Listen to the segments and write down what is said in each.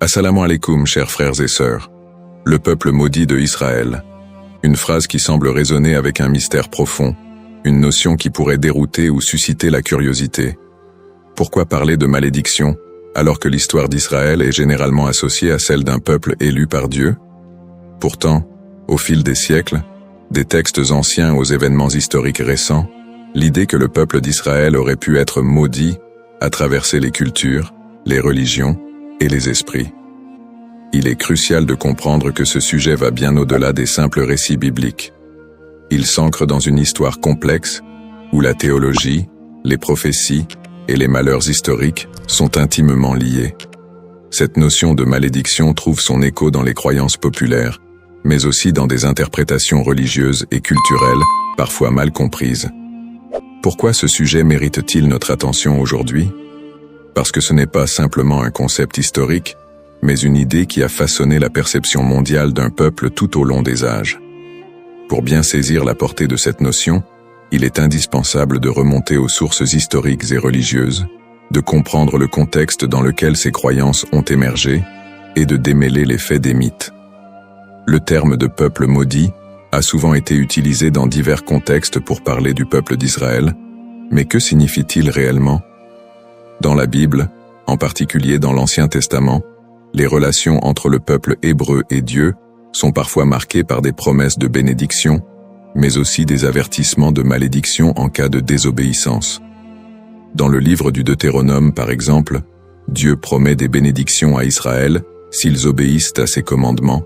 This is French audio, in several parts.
Assalamu alaikum, chers frères et sœurs. Le peuple maudit de Israël. Une phrase qui semble résonner avec un mystère profond, une notion qui pourrait dérouter ou susciter la curiosité. Pourquoi parler de malédiction, alors que l'histoire d'Israël est généralement associée à celle d'un peuple élu par Dieu? Pourtant, au fil des siècles, des textes anciens aux événements historiques récents, l'idée que le peuple d'Israël aurait pu être maudit a traversé les cultures, les religions et les esprits. Il est crucial de comprendre que ce sujet va bien au-delà des simples récits bibliques. Il s'ancre dans une histoire complexe où la théologie, les prophéties et les malheurs historiques sont intimement liés. Cette notion de malédiction trouve son écho dans les croyances populaires, mais aussi dans des interprétations religieuses et culturelles, parfois mal comprises. Pourquoi ce sujet mérite-t-il notre attention aujourd'hui? Parce que ce n'est pas simplement un concept historique, mais une idée qui a façonné la perception mondiale d'un peuple tout au long des âges. Pour bien saisir la portée de cette notion, il est indispensable de remonter aux sources historiques et religieuses, de comprendre le contexte dans lequel ces croyances ont émergé et de démêler les faits des mythes. Le terme de peuple maudit a souvent été utilisé dans divers contextes pour parler du peuple d'Israël, mais que signifie-t-il réellement? Dans la Bible, en particulier dans l'Ancien Testament, les relations entre le peuple hébreu et Dieu sont parfois marquées par des promesses de bénédiction, mais aussi des avertissements de malédiction en cas de désobéissance. Dans le livre du Deutéronome, par exemple, Dieu promet des bénédictions à Israël s'ils obéissent à ses commandements,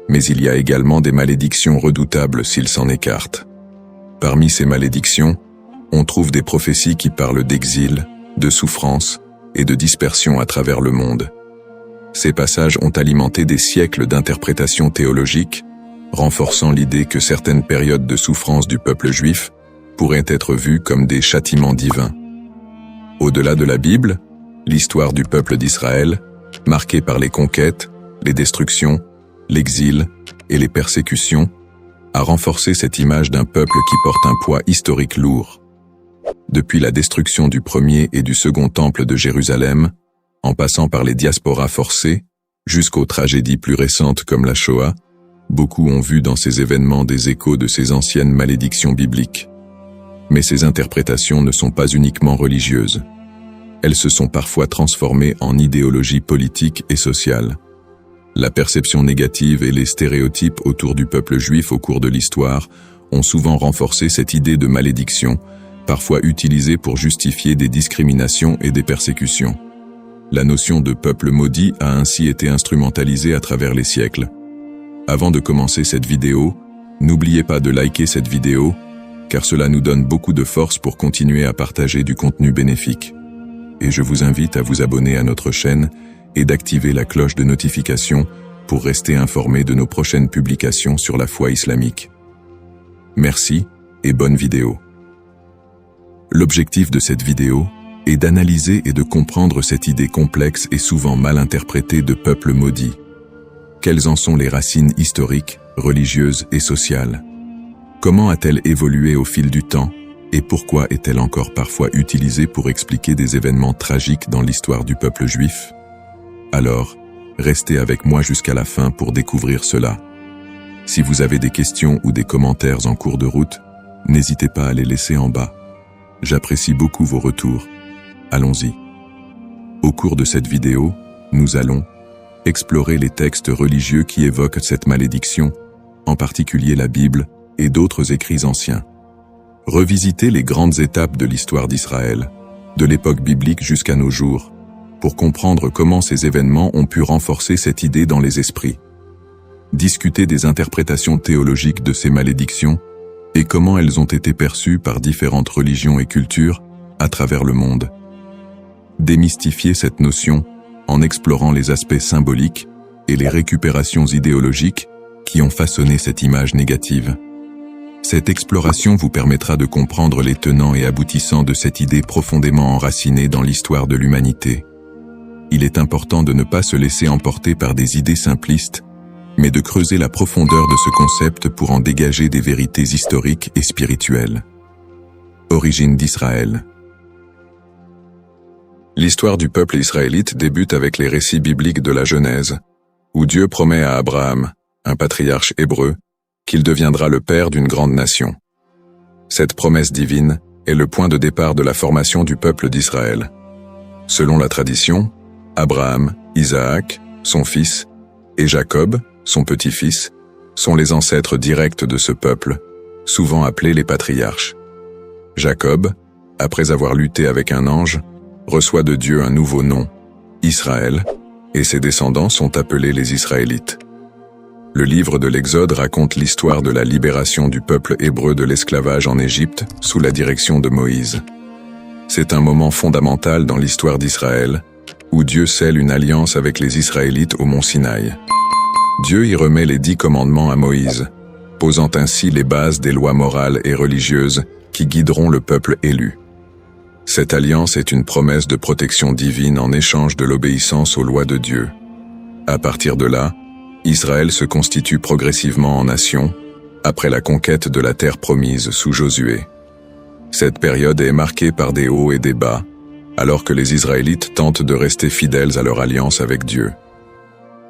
mais il y a également des malédictions redoutables s'ils s'en écartent. Parmi ces malédictions, on trouve des prophéties qui parlent d'exil, de souffrance et de dispersion à travers le monde. Ces passages ont alimenté des siècles d'interprétations théologiques, renforçant l'idée que certaines périodes de souffrance du peuple juif pourraient être vues comme des châtiments divins. Au-delà de la Bible, l'histoire du peuple d'Israël, marquée par les conquêtes, les destructions, l'exil et les persécutions, a renforcé cette image d'un peuple qui porte un poids historique lourd. Depuis la destruction du premier et du second temple de Jérusalem, en passant par les diasporas forcées, jusqu'aux tragédies plus récentes comme la Shoah, beaucoup ont vu dans ces événements des échos de ces anciennes malédictions bibliques. Mais ces interprétations ne sont pas uniquement religieuses. Elles se sont parfois transformées en idéologie politique et sociale. La perception négative et les stéréotypes autour du peuple juif au cours de l'histoire ont souvent renforcé cette idée de malédiction, parfois utilisée pour justifier des discriminations et des persécutions. La notion de peuple maudit a ainsi été instrumentalisée à travers les siècles. Avant de commencer cette vidéo, n'oubliez pas de liker cette vidéo, car cela nous donne beaucoup de force pour continuer à partager du contenu bénéfique. Et je vous invite à vous abonner à notre chaîne et d'activer la cloche de notification pour rester informé de nos prochaines publications sur la foi islamique. Merci et bonne vidéo. L'objectif de cette vidéo est d'analyser et de comprendre cette idée complexe et souvent mal interprétée de peuple maudit. Quelles en sont les racines historiques, religieuses et sociales? Comment a-t-elle évolué au fil du temps et pourquoi est-elle encore parfois utilisée pour expliquer des événements tragiques dans l'histoire du peuple juif? Alors, restez avec moi jusqu'à la fin pour découvrir cela. Si vous avez des questions ou des commentaires en cours de route, n'hésitez pas à les laisser en bas. J'apprécie beaucoup vos retours. Allons-y. Au cours de cette vidéo, nous allons explorer les textes religieux qui évoquent cette malédiction, en particulier la Bible et d'autres écrits anciens. Revisiter les grandes étapes de l'histoire d'Israël, de l'époque biblique jusqu'à nos jours, pour comprendre comment ces événements ont pu renforcer cette idée dans les esprits. Discuter des interprétations théologiques de ces malédictions et comment elles ont été perçues par différentes religions et cultures à travers le monde. Démystifier cette notion en explorant les aspects symboliques et les récupérations idéologiques qui ont façonné cette image négative. Cette exploration vous permettra de comprendre les tenants et aboutissants de cette idée profondément enracinée dans l'histoire de l'humanité. Il est important de ne pas se laisser emporter par des idées simplistes, mais de creuser la profondeur de ce concept pour en dégager des vérités historiques et spirituelles. Origine d'Israël. L'histoire du peuple israélite débute avec les récits bibliques de la Genèse, où Dieu promet à Abraham, un patriarche hébreu, qu'il deviendra le père d'une grande nation. Cette promesse divine est le point de départ de la formation du peuple d'Israël. Selon la tradition, Abraham, Isaac, son fils, et Jacob, son petit-fils, sont les ancêtres directs de ce peuple, souvent appelés les patriarches. Jacob, après avoir lutté avec un ange, reçoit de Dieu un nouveau nom, Israël, et ses descendants sont appelés les Israélites. Le livre de l'Exode raconte l'histoire de la libération du peuple hébreu de l'esclavage en Égypte sous la direction de Moïse. C'est un moment fondamental dans l'histoire d'Israël, où Dieu scelle une alliance avec les Israélites au mont Sinaï. Dieu y remet les 10 commandements à Moïse, posant ainsi les bases des lois morales et religieuses qui guideront le peuple élu. Cette alliance est une promesse de protection divine en échange de l'obéissance aux lois de Dieu. À partir de là, Israël se constitue progressivement en nation, après la conquête de la terre promise sous Josué. Cette période est marquée par des hauts et des bas, alors que les Israélites tentent de rester fidèles à leur alliance avec Dieu.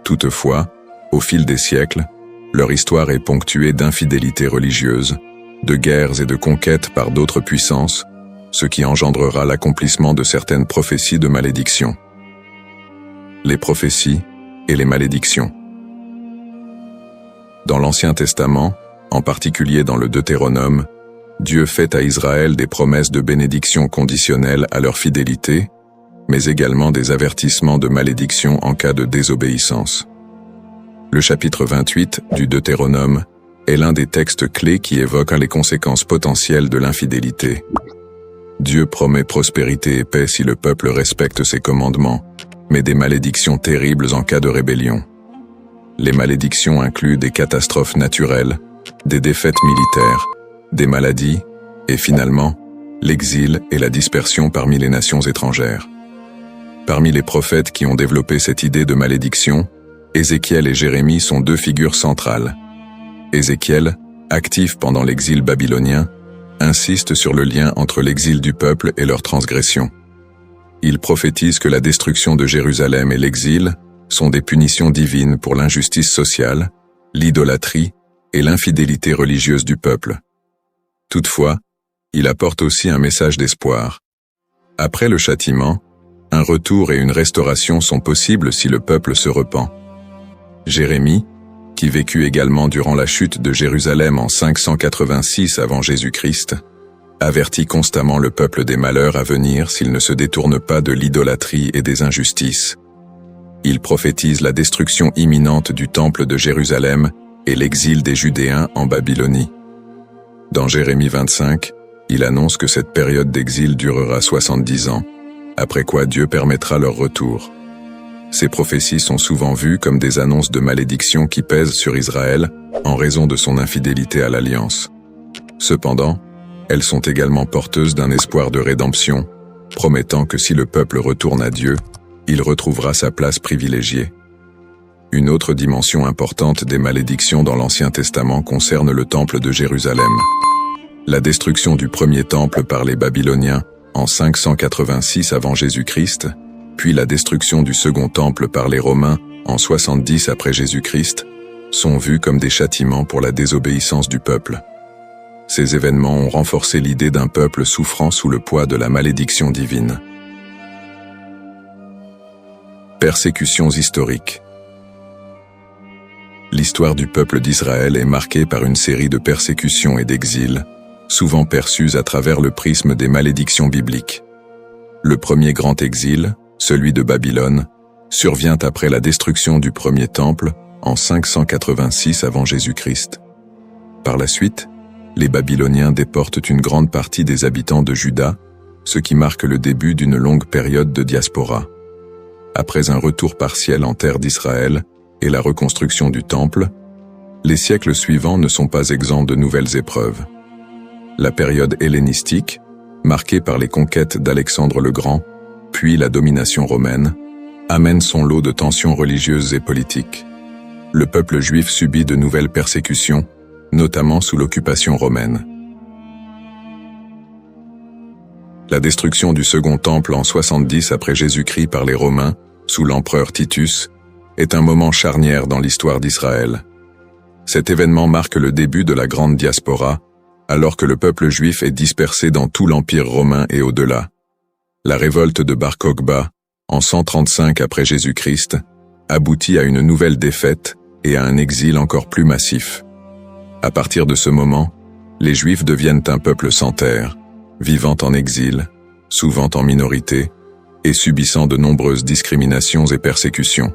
Toutefois, au fil des siècles, leur histoire est ponctuée d'infidélités religieuses, de guerres et de conquêtes par d'autres puissances, ce qui engendrera l'accomplissement de certaines prophéties de malédiction. Les prophéties et les malédictions. Dans l'Ancien Testament, en particulier dans le Deutéronome, Dieu fait à Israël des promesses de bénédiction conditionnelles à leur fidélité, mais également des avertissements de malédiction en cas de désobéissance. Le chapitre 28 du Deutéronome est l'un des textes clés qui évoquent les conséquences potentielles de l'infidélité. Dieu promet prospérité et paix si le peuple respecte ses commandements, mais des malédictions terribles en cas de rébellion. Les malédictions incluent des catastrophes naturelles, des défaites militaires, des maladies, et finalement, l'exil et la dispersion parmi les nations étrangères. Parmi les prophètes qui ont développé cette idée de malédiction, Ézéchiel et Jérémie sont 2 figures centrales. Ézéchiel, actif pendant l'exil babylonien, insiste sur le lien entre l'exil du peuple et leur transgression. Il prophétise que la destruction de Jérusalem et l'exil sont des punitions divines pour l'injustice sociale, l'idolâtrie et l'infidélité religieuse du peuple. Toutefois, il apporte aussi un message d'espoir. Après le châtiment, un retour et une restauration sont possibles si le peuple se repent. Jérémie, qui vécut également durant la chute de Jérusalem en 586 avant Jésus-Christ, avertit constamment le peuple des malheurs à venir s'il ne se détourne pas de l'idolâtrie et des injustices. Il prophétise la destruction imminente du temple de Jérusalem et l'exil des Judéens en Babylonie. Dans Jérémie 25, il annonce que cette période d'exil durera 70 ans, après quoi Dieu permettra leur retour. Ces prophéties sont souvent vues comme des annonces de malédiction qui pèsent sur Israël en raison de son infidélité à l'Alliance. Cependant, elles sont également porteuses d'un espoir de rédemption, promettant que si le peuple retourne à Dieu, il retrouvera sa place privilégiée. Une autre dimension importante des malédictions dans l'Ancien Testament concerne le temple de Jérusalem. La destruction du premier temple par les Babyloniens en 586 avant Jésus-Christ, puis la destruction du second temple par les Romains en 70 après Jésus-Christ, sont vus comme des châtiments pour la désobéissance du peuple. Ces événements ont renforcé l'idée d'un peuple souffrant sous le poids de la malédiction divine. Persécutions historiques. L'histoire du peuple d'Israël est marquée par une série de persécutions et d'exils, souvent perçues à travers le prisme des malédictions bibliques. Le premier grand exil, celui de Babylone, survient après la destruction du premier temple en 586 avant Jésus-Christ. Par la suite, les Babyloniens déportent une grande partie des habitants de Juda, ce qui marque le début d'une longue période de diaspora. Après un retour partiel en terre d'Israël et la reconstruction du temple, les siècles suivants ne sont pas exempts de nouvelles épreuves. La période hellénistique, marquée par les conquêtes d'Alexandre le Grand, puis la domination romaine, amène son lot de tensions religieuses et politiques. Le peuple juif subit de nouvelles persécutions, notamment sous l'occupation romaine. La destruction du Second Temple en 70 après Jésus-Christ par les Romains, sous l'empereur Titus, est un moment charnière dans l'histoire d'Israël. Cet événement marque le début de la grande diaspora, alors que le peuple juif est dispersé dans tout l'Empire romain et au-delà. La révolte de Bar Kokhba, en 135 après Jésus-Christ, aboutit à une nouvelle défaite et à un exil encore plus massif. À partir de ce moment, les Juifs deviennent un peuple sans terre, vivant en exil, souvent en minorité, et subissant de nombreuses discriminations et persécutions.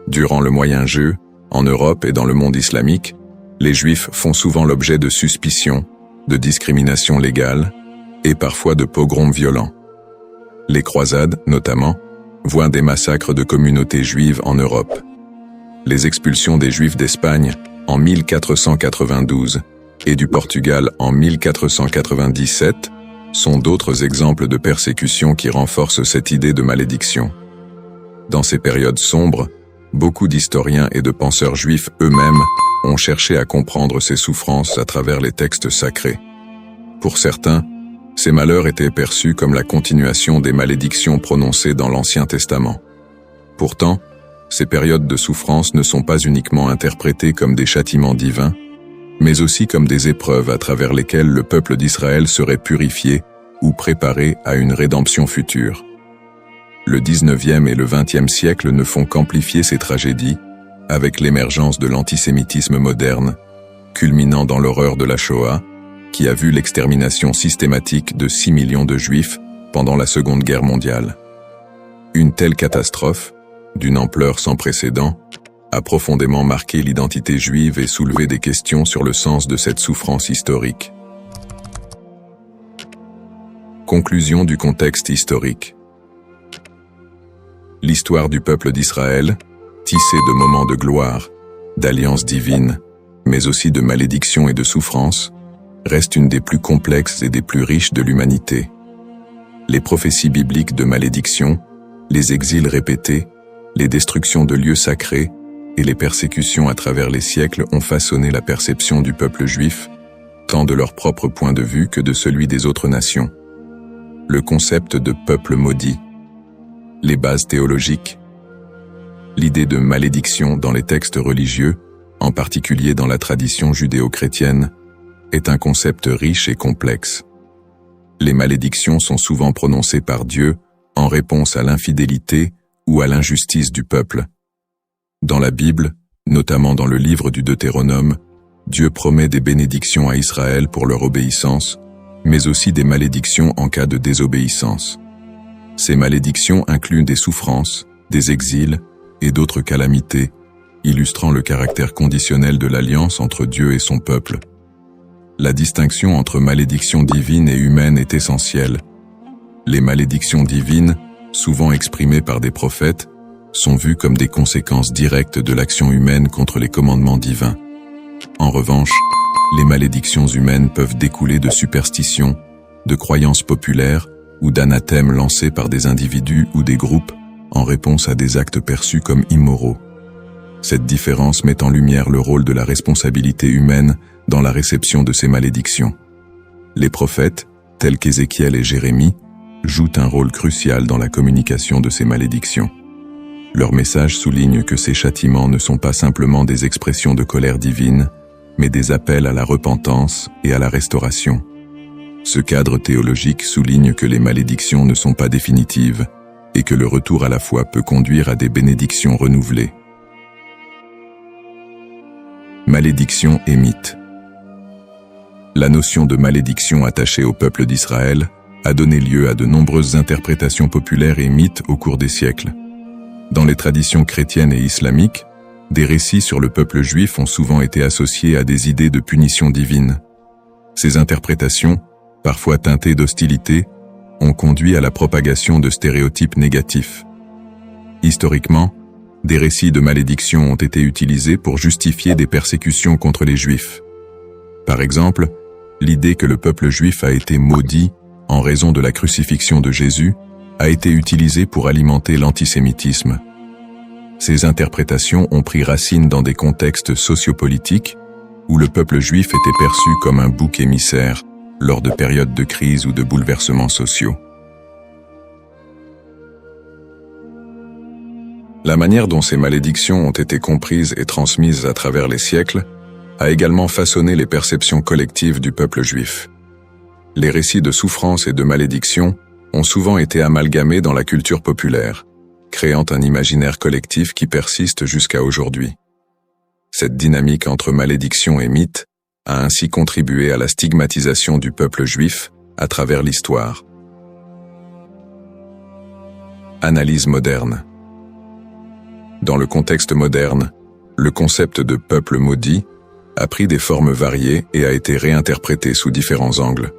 Durant le Moyen-Âge, en Europe et dans le monde islamique, les Juifs font souvent l'objet de suspicions, de discriminations légales et parfois de pogroms violents. Les croisades, notamment, voient des massacres de communautés juives en Europe. Les expulsions des Juifs d'Espagne en 1492 et du Portugal en 1497 sont d'autres exemples de persécutions qui renforcent cette idée de malédiction. Dans ces périodes sombres, beaucoup d'historiens et de penseurs juifs eux-mêmes ont cherché à comprendre ces souffrances à travers les textes sacrés. Pour certains, ces malheurs étaient perçus comme la continuation des malédictions prononcées dans l'Ancien Testament. Pourtant, ces périodes de souffrance ne sont pas uniquement interprétées comme des châtiments divins, mais aussi comme des épreuves à travers lesquelles le peuple d'Israël serait purifié ou préparé à une rédemption future. Le 19e et le 20e siècle ne font qu'amplifier ces tragédies, avec l'émergence de l'antisémitisme moderne, culminant dans l'horreur de la Shoah, qui a vu l'extermination systématique de 6 millions de Juifs pendant la Seconde Guerre mondiale. Une telle catastrophe, d'une ampleur sans précédent, a profondément marqué l'identité juive et soulevé des questions sur le sens de cette souffrance historique. Conclusion du contexte historique. L'histoire du peuple d'Israël, tissée de moments de gloire, d'alliances divines, mais aussi de malédictions et de souffrances, reste une des plus complexes et des plus riches de l'humanité. Les prophéties bibliques de malédiction, les exils répétés, les destructions de lieux sacrés et les persécutions à travers les siècles ont façonné la perception du peuple juif, tant de leur propre point de vue que de celui des autres nations. Le concept de peuple maudit, les bases théologiques, l'idée de malédiction dans les textes religieux, en particulier dans la tradition judéo-chrétienne, est un concept riche et complexe. Les malédictions sont souvent prononcées par Dieu en réponse à l'infidélité ou à l'injustice du peuple. Dans la Bible, notamment dans le livre du Deutéronome, Dieu promet des bénédictions à Israël pour leur obéissance, mais aussi des malédictions en cas de désobéissance. Ces malédictions incluent des souffrances, des exils et d'autres calamités, illustrant le caractère conditionnel de l'alliance entre Dieu et son peuple. La distinction entre malédiction divine et humaine est essentielle. Les malédictions divines, souvent exprimées par des prophètes, sont vues comme des conséquences directes de l'action humaine contre les commandements divins. En revanche, les malédictions humaines peuvent découler de superstitions, de croyances populaires ou d'anathèmes lancés par des individus ou des groupes en réponse à des actes perçus comme immoraux. Cette différence met en lumière le rôle de la responsabilité humaine dans la réception de ces malédictions. Les prophètes, tels qu'Ézéchiel et Jérémie, jouent un rôle crucial dans la communication de ces malédictions. Leur message souligne que ces châtiments ne sont pas simplement des expressions de colère divine, mais des appels à la repentance et à la restauration. Ce cadre théologique souligne que les malédictions ne sont pas définitives et que le retour à la foi peut conduire à des bénédictions renouvelées. Malédiction et mythe. La notion de malédiction attachée au peuple d'Israël a donné lieu à de nombreuses interprétations populaires et mythes au cours des siècles. Dans les traditions chrétiennes et islamiques, des récits sur le peuple juif ont souvent été associés à des idées de punition divine. Ces interprétations, parfois teintées d'hostilité, ont conduit à la propagation de stéréotypes négatifs. Historiquement, des récits de malédiction ont été utilisés pour justifier des persécutions contre les Juifs. Par exemple, l'idée que le peuple juif a été maudit en raison de la crucifixion de Jésus a été utilisée pour alimenter l'antisémitisme. Ces interprétations ont pris racine dans des contextes sociopolitiques où le peuple juif était perçu comme un bouc émissaire lors de périodes de crise ou de bouleversements sociaux. La manière dont ces malédictions ont été comprises et transmises à travers les siècles a également façonné les perceptions collectives du peuple juif. Les récits de souffrance et de malédiction ont souvent été amalgamés dans la culture populaire, créant un imaginaire collectif qui persiste jusqu'à aujourd'hui. Cette dynamique entre malédiction et mythe a ainsi contribué à la stigmatisation du peuple juif à travers l'histoire. Analyse moderne. Dans le contexte moderne, le concept de peuple maudit a pris des formes variées et a été réinterprété sous différents angles.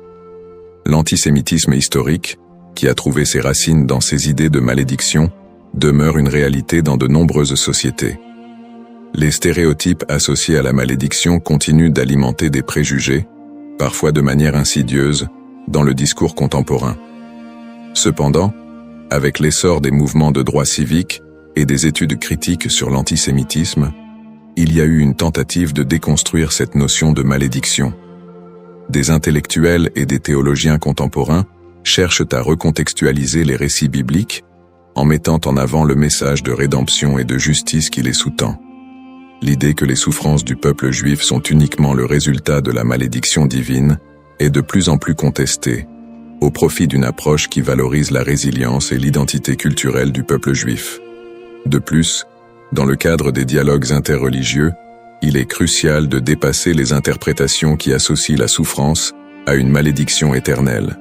L'antisémitisme historique, qui a trouvé ses racines dans ces idées de malédiction, demeure une réalité dans de nombreuses sociétés. Les stéréotypes associés à la malédiction continuent d'alimenter des préjugés, parfois de manière insidieuse, dans le discours contemporain. Cependant, avec l'essor des mouvements de droits civiques et des études critiques sur l'antisémitisme, il y a eu une tentative de déconstruire cette notion de malédiction. Des intellectuels et des théologiens contemporains cherchent à recontextualiser les récits bibliques en mettant en avant le message de rédemption et de justice qui les sous-tend. L'idée que les souffrances du peuple juif sont uniquement le résultat de la malédiction divine est de plus en plus contestée, au profit d'une approche qui valorise la résilience et l'identité culturelle du peuple juif. De plus, dans le cadre des dialogues interreligieux, il est crucial de dépasser les interprétations qui associent la souffrance à une malédiction éternelle.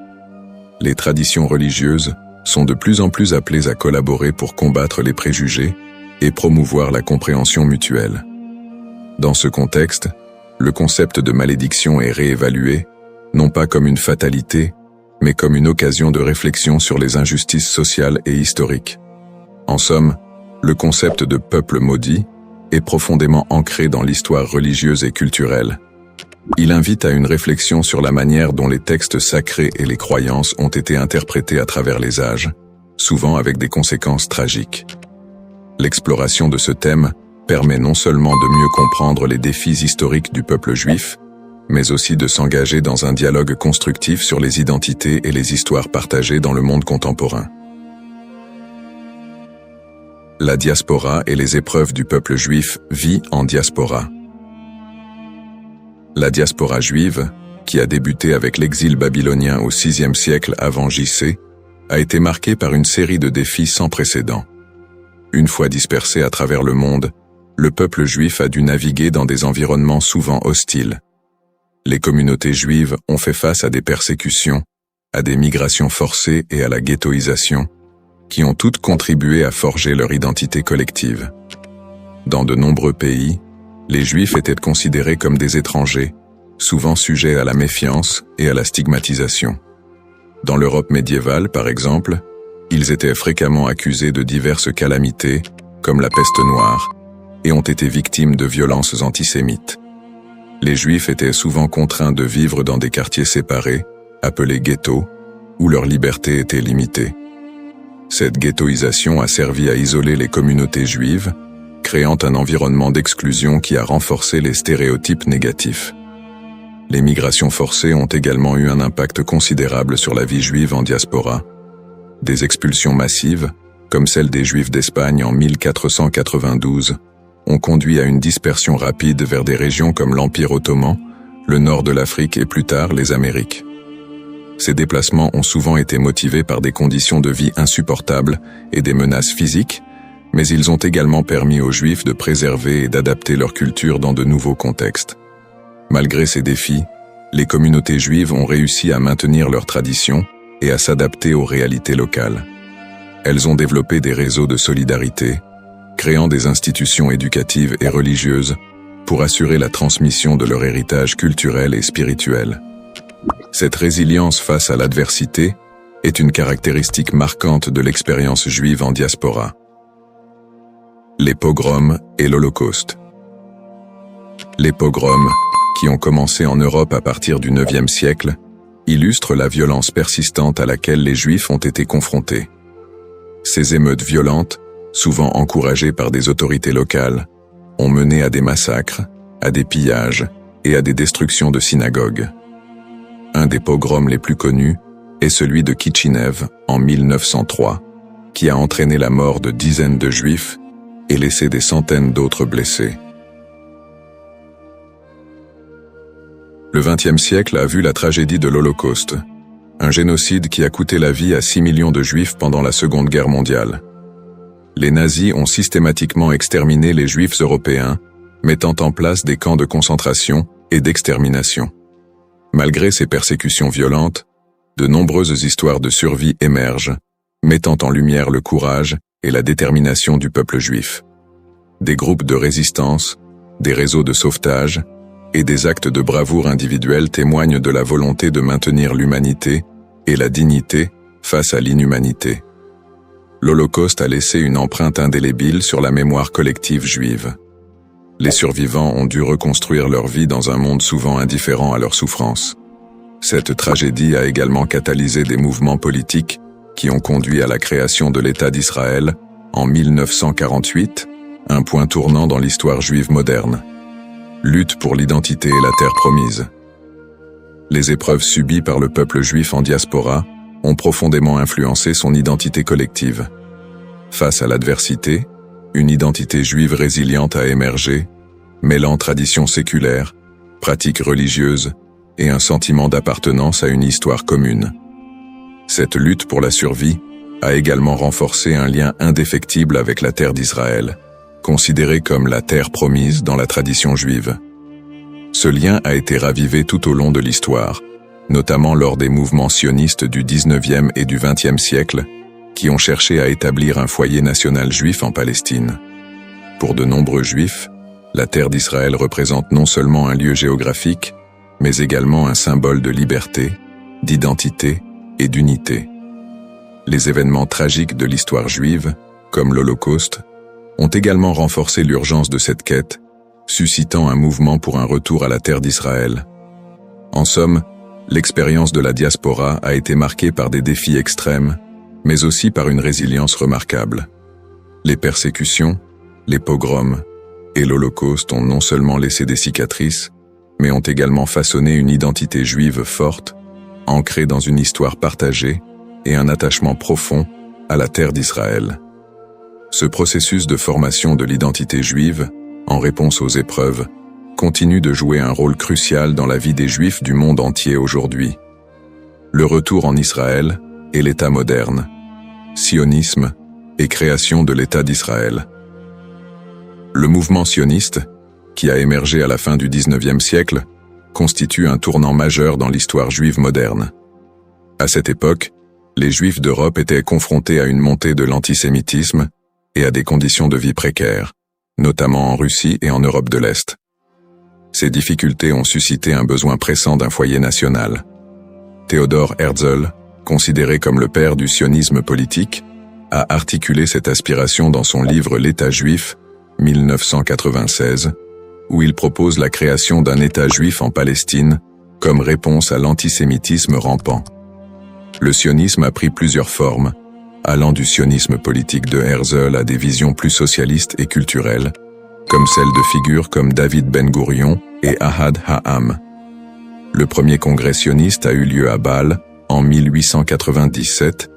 Les traditions religieuses sont de plus en plus appelées à collaborer pour combattre les préjugés et promouvoir la compréhension mutuelle. Dans ce contexte, le concept de malédiction est réévalué, non pas comme une fatalité, mais comme une occasion de réflexion sur les injustices sociales et historiques. En somme, le concept de peuple maudit est profondément ancré dans l'histoire religieuse et culturelle. Il invite à une réflexion sur la manière dont les textes sacrés et les croyances ont été interprétés à travers les âges, souvent avec des conséquences tragiques. L'exploration de ce thème permet non seulement de mieux comprendre les défis historiques du peuple juif, mais aussi de s'engager dans un dialogue constructif sur les identités et les histoires partagées dans le monde contemporain. La diaspora et les épreuves du peuple juif vit en diaspora. La diaspora juive, qui a débuté avec l'exil babylonien au VIe siècle avant J.C., a été marquée par une série de défis sans précédent. Une fois dispersé à travers le monde, le peuple juif a dû naviguer dans des environnements souvent hostiles. Les communautés juives ont fait face à des persécutions, à des migrations forcées et à la ghettoisation, qui ont toutes contribué à forger leur identité collective. Dans de nombreux pays, les Juifs étaient considérés comme des étrangers, souvent sujets à la méfiance et à la stigmatisation. Dans l'Europe médiévale, par exemple, ils étaient fréquemment accusés de diverses calamités, comme la peste noire, et ont été victimes de violences antisémites. Les Juifs étaient souvent contraints de vivre dans des quartiers séparés, appelés ghettos, où leur liberté était limitée. Cette ghettoisation a servi à isoler les communautés juives, créant un environnement d'exclusion qui a renforcé les stéréotypes négatifs. Les migrations forcées ont également eu un impact considérable sur la vie juive en diaspora. Des expulsions massives, comme celle des Juifs d'Espagne en 1492, ont conduit à une dispersion rapide vers des régions comme l'Empire ottoman, le nord de l'Afrique et plus tard les Amériques. Ces déplacements ont souvent été motivés par des conditions de vie insupportables et des menaces physiques, mais ils ont également permis aux Juifs de préserver et d'adapter leur culture dans de nouveaux contextes. Malgré ces défis, les communautés juives ont réussi à maintenir leurs traditions et à s'adapter aux réalités locales. Elles ont développé des réseaux de solidarité, créant des institutions éducatives et religieuses pour assurer la transmission de leur héritage culturel et spirituel. Cette résilience face à l'adversité est une caractéristique marquante de l'expérience juive en diaspora. Les pogroms et l'Holocauste. Les pogroms, qui ont commencé en Europe à partir du IXe siècle, illustrent la violence persistante à laquelle les Juifs ont été confrontés. Ces émeutes violentes, souvent encouragées par des autorités locales, ont mené à des massacres, à des pillages et à des destructions de synagogues. Un des pogroms les plus connus est celui de Kitchinev en 1903, qui a entraîné la mort de dizaines de Juifs et laissé des centaines d'autres blessés. Le XXe siècle a vu la tragédie de l'Holocauste, un génocide qui a coûté la vie à 6 millions de Juifs pendant la Seconde Guerre mondiale. Les nazis ont systématiquement exterminé les Juifs européens, mettant en place des camps de concentration et d'extermination. Malgré ces persécutions violentes, de nombreuses histoires de survie émergent, mettant en lumière le courage et la détermination du peuple juif. Des groupes de résistance, des réseaux de sauvetage et des actes de bravoure individuels témoignent de la volonté de maintenir l'humanité et la dignité face à l'inhumanité. L'Holocauste a laissé une empreinte indélébile sur la mémoire collective juive. Les survivants ont dû reconstruire leur vie dans un monde souvent indifférent à leurs souffrances. Cette tragédie a également catalysé des mouvements politiques qui ont conduit à la création de l'État d'Israël en 1948, un point tournant dans l'histoire juive moderne. Lutte pour l'identité et la terre promise. Les épreuves subies par le peuple juif en diaspora ont profondément influencé son identité collective. Face à l'adversité, une identité juive résiliente a émergé, mêlant traditions séculaires, pratiques religieuses et un sentiment d'appartenance à une histoire commune. Cette lutte pour la survie a également renforcé un lien indéfectible avec la terre d'Israël, considérée comme la terre promise dans la tradition juive. Ce lien a été ravivé tout au long de l'histoire, notamment lors des mouvements sionistes du XIXe et du XXe siècle, qui ont cherché à établir un foyer national juif en Palestine. Pour de nombreux juifs, la terre d'Israël représente non seulement un lieu géographique, mais également un symbole de liberté, d'identité et d'unité. Les événements tragiques de l'histoire juive, comme l'Holocauste, ont également renforcé l'urgence de cette quête, suscitant un mouvement pour un retour à la terre d'Israël. En somme, l'expérience de la diaspora a été marquée par des défis extrêmes, mais aussi par une résilience remarquable. Les persécutions, les pogroms et l'Holocauste ont non seulement laissé des cicatrices, mais ont également façonné une identité juive forte, ancrée dans une histoire partagée et un attachement profond à la terre d'Israël. Ce processus de formation de l'identité juive, en réponse aux épreuves, continue de jouer un rôle crucial dans la vie des Juifs du monde entier aujourd'hui. Le retour en Israël et l'État moderne, sionisme et création de l'État d'Israël. Le mouvement sioniste, qui a émergé à la fin du XIXe siècle, constitue un tournant majeur dans l'histoire juive moderne. À cette époque, les Juifs d'Europe étaient confrontés à une montée de l'antisémitisme et à des conditions de vie précaires, notamment en Russie et en Europe de l'Est. Ces difficultés ont suscité un besoin pressant d'un foyer national. Theodor Herzl, considéré comme le père du sionisme politique, a articulé cette aspiration dans son livre L'État juif, 1996, où il propose la création d'un État juif en Palestine comme réponse à l'antisémitisme rampant. Le sionisme a pris plusieurs formes, allant du sionisme politique de Herzl à des visions plus socialistes et culturelles, comme celles de figures comme David Ben-Gourion et Ahad Ha'am. Le premier congrès sioniste a eu lieu à Bâle en 1897,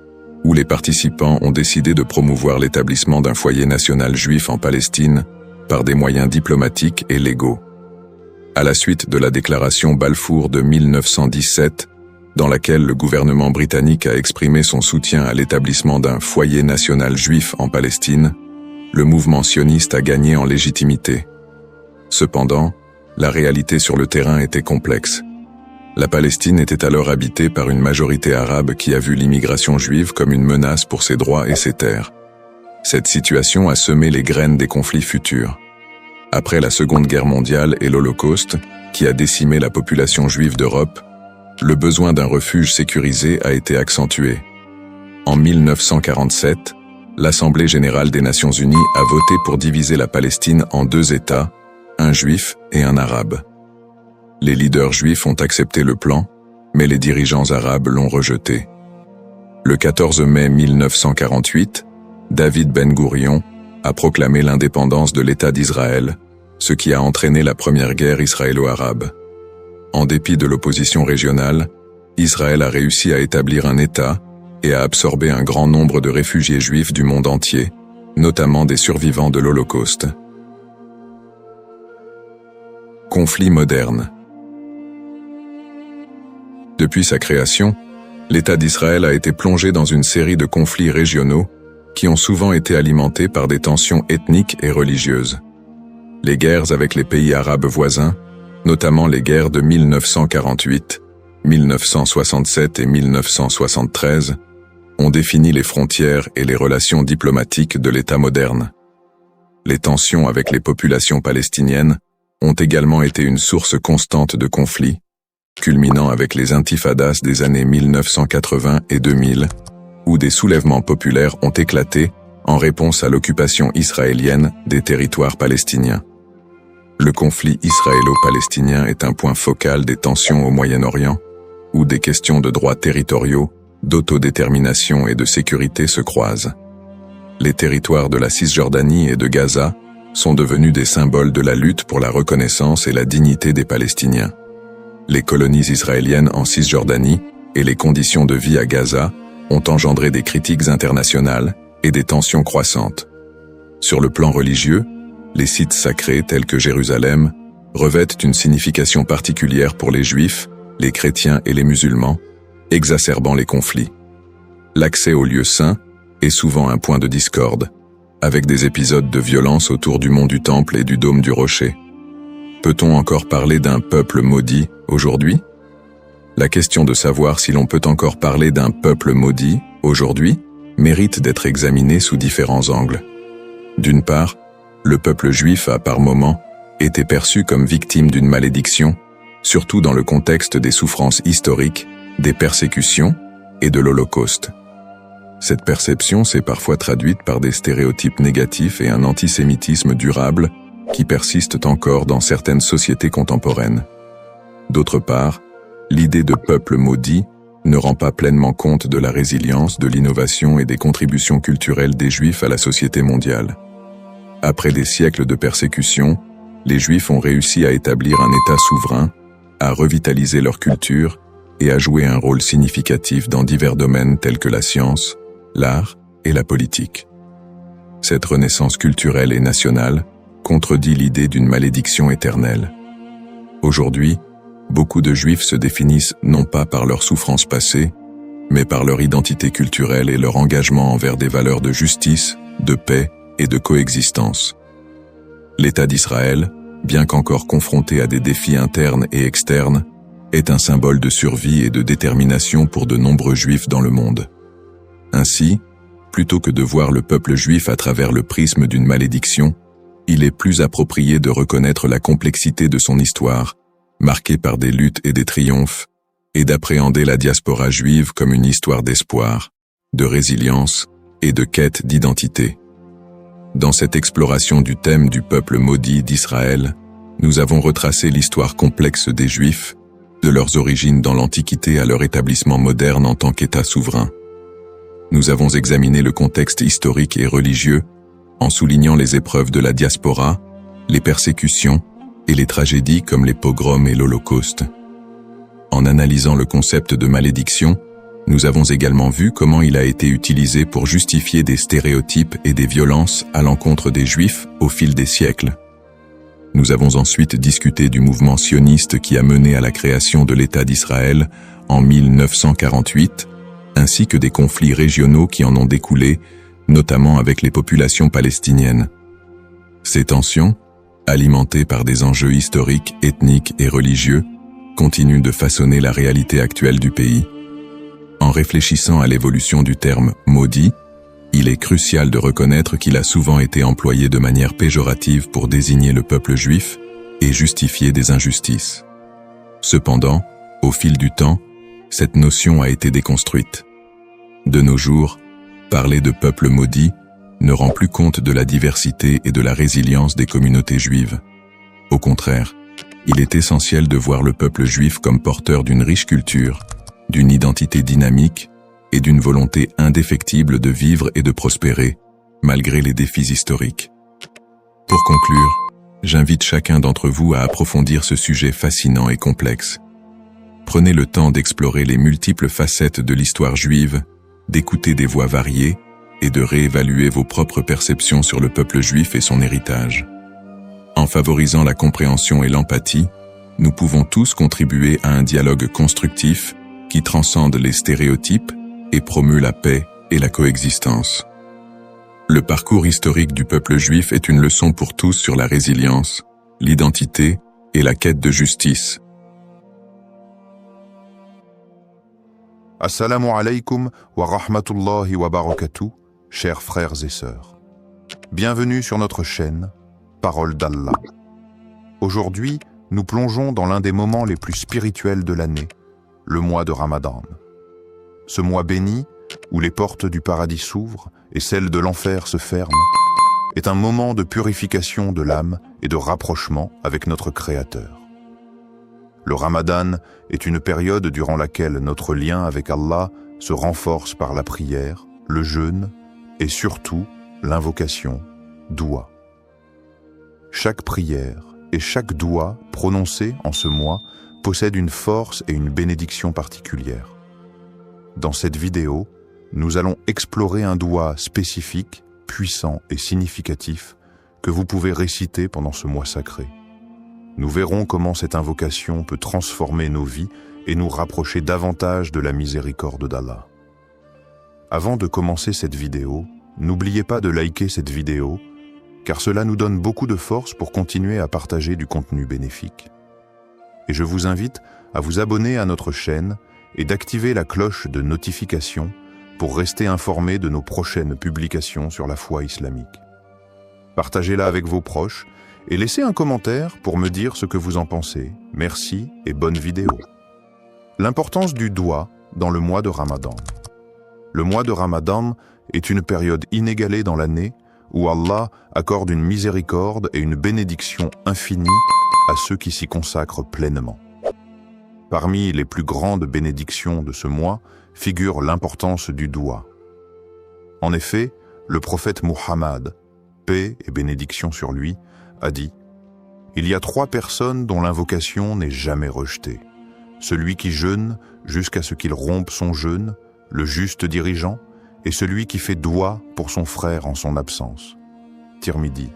où les participants ont décidé de promouvoir l'établissement d'un foyer national juif en Palestine par des moyens diplomatiques et légaux. À la suite de la déclaration Balfour de 1917, dans laquelle le gouvernement britannique a exprimé son soutien à l'établissement d'un foyer national juif en Palestine, le mouvement sioniste a gagné en légitimité. Cependant, la réalité sur le terrain était complexe. La Palestine était alors habitée par une majorité arabe qui a vu l'immigration juive comme une menace pour ses droits et ses terres. Cette situation a semé les graines des conflits futurs. Après la Seconde Guerre mondiale et l'Holocauste, qui a décimé la population juive d'Europe, le besoin d'un refuge sécurisé a été accentué. En 1947, l'Assemblée générale des Nations unies a voté pour diviser la Palestine en deux États, un juif et un arabe. Les leaders juifs ont accepté le plan, mais les dirigeants arabes l'ont rejeté. Le 14 mai 1948, David Ben-Gourion a proclamé l'indépendance de l'État d'Israël, ce qui a entraîné la première guerre israélo-arabe. En dépit de l'opposition régionale, Israël a réussi à établir un État et à absorber un grand nombre de réfugiés juifs du monde entier, notamment des survivants de l'Holocauste. Conflit moderne. Depuis sa création, l'État d'Israël a été plongé dans une série de conflits régionaux qui ont souvent été alimentés par des tensions ethniques et religieuses. Les guerres avec les pays arabes voisins, notamment les guerres de 1948, 1967 et 1973, ont défini les frontières et les relations diplomatiques de l'État moderne. Les tensions avec les populations palestiniennes ont également été une source constante de conflits, culminant avec les intifadas des années 1980 et 2000, où des soulèvements populaires ont éclaté en réponse à l'occupation israélienne des territoires palestiniens. Le conflit israélo-palestinien est un point focal des tensions au Moyen-Orient, où des questions de droits territoriaux, d'autodétermination et de sécurité se croisent. Les territoires de la Cisjordanie et de Gaza sont devenus des symboles de la lutte pour la reconnaissance et la dignité des Palestiniens. Les colonies israéliennes en Cisjordanie et les conditions de vie à Gaza ont engendré des critiques internationales et des tensions croissantes. Sur le plan religieux, les sites sacrés tels que Jérusalem revêtent une signification particulière pour les Juifs, les chrétiens et les musulmans, exacerbant les conflits. L'accès aux lieux saints est souvent un point de discorde, avec des épisodes de violence autour du mont du Temple et du dôme du Rocher. Peut-on encore parler d'un peuple maudit aujourd'hui? La question de savoir si l'on peut encore parler d'un peuple maudit aujourd'hui mérite d'être examinée sous différents angles. D'une part, le peuple juif a par moments été perçu comme victime d'une malédiction, surtout dans le contexte des souffrances historiques, des persécutions et de l'Holocauste. Cette perception s'est parfois traduite par des stéréotypes négatifs et un antisémitisme durable qui persistent encore dans certaines sociétés contemporaines. D'autre part, l'idée de peuple maudit ne rend pas pleinement compte de la résilience, de l'innovation et des contributions culturelles des Juifs à la société mondiale. Après des siècles de persécution, les Juifs ont réussi à établir un État souverain, à revitaliser leur culture et à jouer un rôle significatif dans divers domaines tels que la science, l'art et la politique. Cette renaissance culturelle et nationale contredit l'idée d'une malédiction éternelle. Aujourd'hui, beaucoup de Juifs se définissent non pas par leurs souffrances passées, mais par leur identité culturelle et leur engagement envers des valeurs de justice, de paix et de coexistence. L'État d'Israël, bien qu'encore confronté à des défis internes et externes, est un symbole de survie et de détermination pour de nombreux Juifs dans le monde. Ainsi, plutôt que de voir le peuple juif à travers le prisme d'une malédiction, il est plus approprié de reconnaître la complexité de son histoire, marquée par des luttes et des triomphes, et d'appréhender la diaspora juive comme une histoire d'espoir, de résilience et de quête d'identité. Dans cette exploration du thème du peuple maudit d'Israël, nous avons retracé l'histoire complexe des Juifs, de leurs origines dans l'Antiquité à leur établissement moderne en tant qu'État souverain. Nous avons examiné le contexte historique et religieux, en soulignant les épreuves de la diaspora, les persécutions et les tragédies comme les pogroms et l'Holocauste. En analysant le concept de malédiction, nous avons également vu comment il a été utilisé pour justifier des stéréotypes et des violences à l'encontre des Juifs au fil des siècles. Nous avons ensuite discuté du mouvement sioniste qui a mené à la création de l'État d'Israël en 1948, ainsi que des conflits régionaux qui en ont découlé, notamment avec les populations palestiniennes. Ces tensions, alimentées par des enjeux historiques, ethniques et religieux, continuent de façonner la réalité actuelle du pays. En réfléchissant à l'évolution du terme « maudit », il est crucial de reconnaître qu'il a souvent été employé de manière péjorative pour désigner le peuple juif et justifier des injustices. Cependant, au fil du temps, cette notion a été déconstruite. De nos jours, parler de peuple maudit ne rend plus compte de la diversité et de la résilience des communautés juives. Au contraire, il est essentiel de voir le peuple juif comme porteur d'une riche culture, d'une identité dynamique et d'une volonté indéfectible de vivre et de prospérer, malgré les défis historiques. Pour conclure, j'invite chacun d'entre vous à approfondir ce sujet fascinant et complexe. Prenez le temps d'explorer les multiples facettes de l'histoire juive, d'écouter des voix variées et de réévaluer vos propres perceptions sur le peuple juif et son héritage. En favorisant la compréhension et l'empathie, nous pouvons tous contribuer à un dialogue constructif qui transcende les stéréotypes et promeut la paix et la coexistence. Le parcours historique du peuple juif est une leçon pour tous sur la résilience, l'identité et la quête de justice. Assalamu alaikum wa rahmatullahi wa barakatuh, chers frères et sœurs. Bienvenue sur notre chaîne, Parole d'Allah. Aujourd'hui, nous plongeons dans l'un des moments les plus spirituels de l'année, le mois de Ramadan. Ce mois béni, où les portes du paradis s'ouvrent et celles de l'enfer se ferment, est un moment de purification de l'âme et de rapprochement avec notre Créateur. Le Ramadan est une période durant laquelle notre lien avec Allah se renforce par la prière, le jeûne et surtout l'invocation, doua. Chaque prière et chaque doua prononcée en ce mois possède une force et une bénédiction particulière. Dans cette vidéo, nous allons explorer un doua spécifique, puissant et significatif que vous pouvez réciter pendant ce mois sacré. Nous verrons comment cette invocation peut transformer nos vies et nous rapprocher davantage de la miséricorde d'Allah. Avant de commencer cette vidéo, n'oubliez pas de liker cette vidéo, car cela nous donne beaucoup de force pour continuer à partager du contenu bénéfique. Et je vous invite à vous abonner à notre chaîne et d'activer la cloche de notification pour rester informé de nos prochaines publications sur la foi islamique. Partagez-la avec vos proches et laissez un commentaire pour me dire ce que vous en pensez. Merci et bonne vidéo. L'importance du doua dans le mois de Ramadan. Le mois de Ramadan est une période inégalée dans l'année où Allah accorde une miséricorde et une bénédiction infinie à ceux qui s'y consacrent pleinement. Parmi les plus grandes bénédictions de ce mois figure l'importance du doua. En effet, le prophète Muhammad, paix et bénédiction sur lui, a dit « Il y a 3 personnes dont l'invocation n'est jamais rejetée. Celui qui jeûne jusqu'à ce qu'il rompe son jeûne, le juste dirigeant, et celui qui fait doua pour son frère en son absence. » Tirmidhi.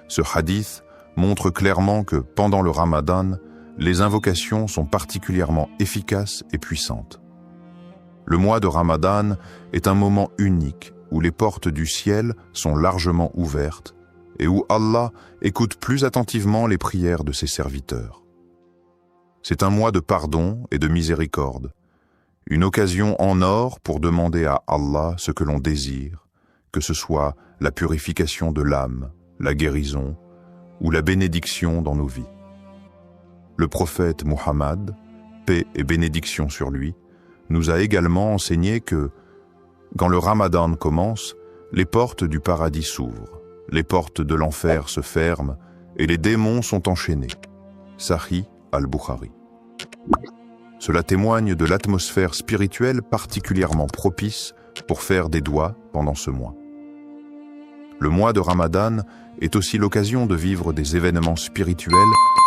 Ce hadith montre clairement que pendant le Ramadan, les invocations sont particulièrement efficaces et puissantes. Le mois de Ramadan est un moment unique où les portes du ciel sont largement ouvertes et où Allah écoute plus attentivement les prières de ses serviteurs. C'est un mois de pardon et de miséricorde, une occasion en or pour demander à Allah ce que l'on désire, que ce soit la purification de l'âme, la guérison ou la bénédiction dans nos vies. Le prophète Muhammad, paix et bénédiction sur lui, nous a également enseigné que, quand le Ramadan commence, les portes du paradis s'ouvrent, les portes de l'enfer se ferment et les démons sont enchaînés. Sahih al-Bukhari. Cela témoigne de l'atmosphère spirituelle particulièrement propice pour faire des douas pendant ce mois. Le mois de Ramadan est aussi l'occasion de vivre des événements spirituels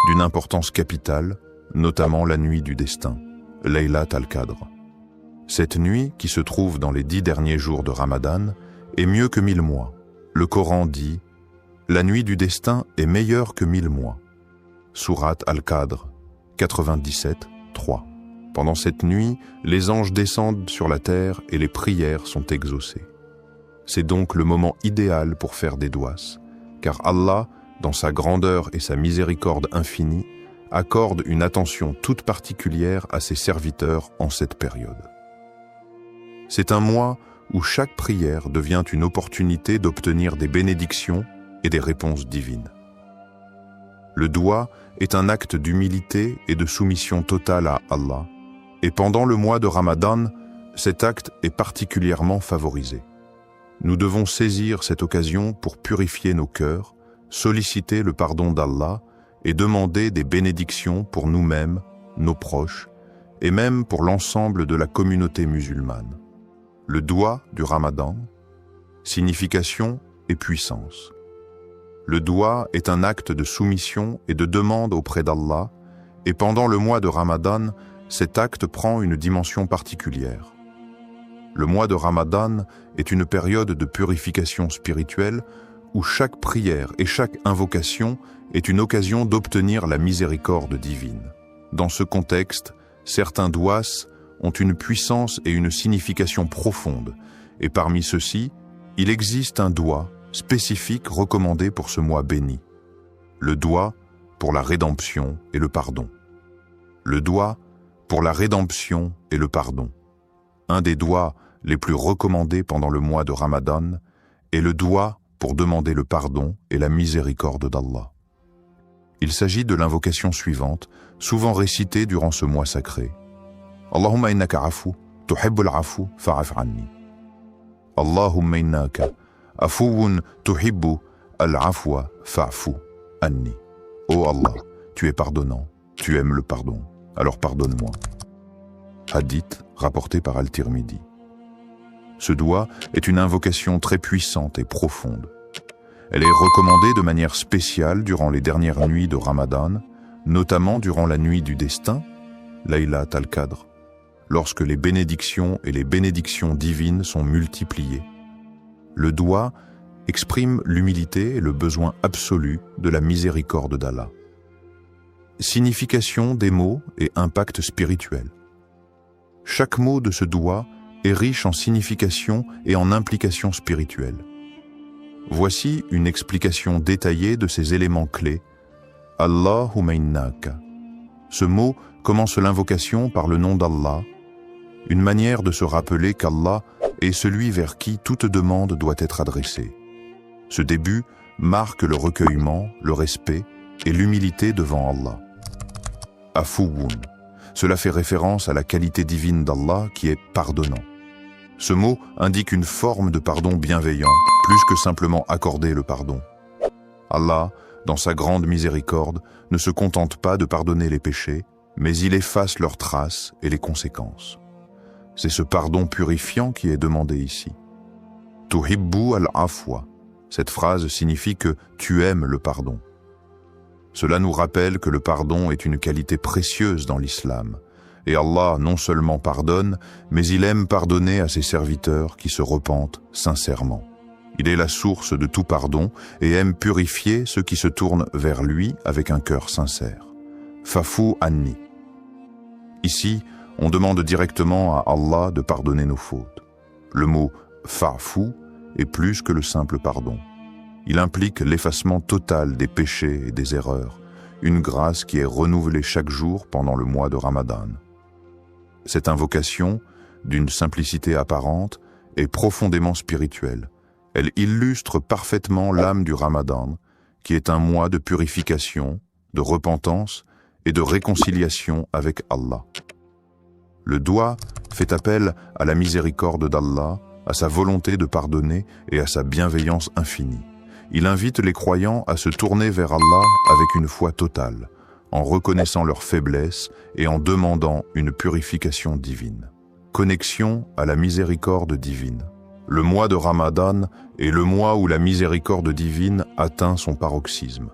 d'une importance capitale, notamment la nuit du destin, Laylat al-Qadr. Cette nuit, qui se trouve dans les 10 derniers jours de Ramadan, est mieux que 1000 mois. Le Coran dit « La nuit du destin est meilleure que 1000 mois ». Sourate al-Qadr, 97, 3. Pendant cette nuit, les anges descendent sur la terre et les prières sont exaucées. C'est donc le moment idéal pour faire des douas, car Allah, dans sa grandeur et sa miséricorde infinie, accorde une attention toute particulière à ses serviteurs en cette période. C'est un mois où chaque prière devient une opportunité d'obtenir des bénédictions et des réponses divines. Le doua est un acte d'humilité et de soumission totale à Allah, et pendant le mois de Ramadan, cet acte est particulièrement favorisé. Nous devons saisir cette occasion pour purifier nos cœurs, solliciter le pardon d'Allah et demander des bénédictions pour nous-mêmes, nos proches, et même pour l'ensemble de la communauté musulmane. Le doua du Ramadan, signification et puissance. Le doua est un acte de soumission et de demande auprès d'Allah, et pendant le mois de Ramadan, cet acte prend une dimension particulière. Le mois de Ramadan est une période de purification spirituelle où chaque prière et chaque invocation est une occasion d'obtenir la miséricorde divine. Dans ce contexte, certains douas ont une puissance et une signification profonde, et parmi ceux-ci, il existe un doua spécifique recommandé pour ce mois béni. Le doua pour la rédemption et le pardon. Le doua pour la rédemption et le pardon. Un des douas les plus recommandés pendant le mois de Ramadan est le doua pour demander le pardon et la miséricorde d'Allah. Il s'agit de l'invocation suivante, souvent récitée durant ce mois sacré. Allahumma innaka afu, tuhibbul afu, fa'af anni. Allahumma innaka afuwun tuhibbu al-afwa fa'fu anni. Ô Allah, tu es pardonnant, tu aimes le pardon, alors pardonne-moi. Hadith rapporté par Al-Tirmidhi. Ce doua est une invocation très puissante et profonde. Elle est recommandée de manière spéciale durant les dernières nuits de Ramadan, notamment durant la nuit du destin, Laylat al-Qadr, lorsque les bénédictions et les bénédictions divines sont multipliées. Le doua exprime l'humilité et le besoin absolu de la miséricorde d'Allah. Signification des mots et impact spirituel. Chaque mot de ce doua est riche en signification et en implications spirituelles. Voici une explication détaillée de ces éléments clés. Allahumma innaka. Ce mot commence l'invocation par le nom d'Allah, une manière de se rappeler qu'Allah est celui vers qui toute demande doit être adressée. Ce début marque le recueillement, le respect et l'humilité devant Allah. Afuwun. Cela fait référence à la qualité divine d'Allah qui est pardonnant. Ce mot indique une forme de pardon bienveillant, plus que simplement accorder le pardon. Allah, dans sa grande miséricorde, ne se contente pas de pardonner les péchés, mais il efface leurs traces et les conséquences. C'est ce pardon purifiant qui est demandé ici. Tuhibbu al-afwa. Cette phrase signifie que tu aimes le pardon. Cela nous rappelle que le pardon est une qualité précieuse dans l'islam. Et Allah non seulement pardonne, mais il aime pardonner à ses serviteurs qui se repentent sincèrement. Il est la source de tout pardon et aime purifier ceux qui se tournent vers lui avec un cœur sincère. Fa'fu anni. Ici, on demande directement à Allah de pardonner nos fautes. Le mot fa'fu est plus que le simple pardon. Il implique l'effacement total des péchés et des erreurs, une grâce qui est renouvelée chaque jour pendant le mois de Ramadan. Cette invocation, d'une simplicité apparente, est profondément spirituelle. Elle illustre parfaitement l'âme du Ramadan, qui est un mois de purification, de repentance et de réconciliation avec Allah. Le doua fait appel à la miséricorde d'Allah, à sa volonté de pardonner et à sa bienveillance infinie. Il invite les croyants à se tourner vers Allah avec une foi totale, en reconnaissant leur faiblesse et en demandant une purification divine. Connexion à la miséricorde divine. Le mois de Ramadan est le mois où la miséricorde divine atteint son paroxysme.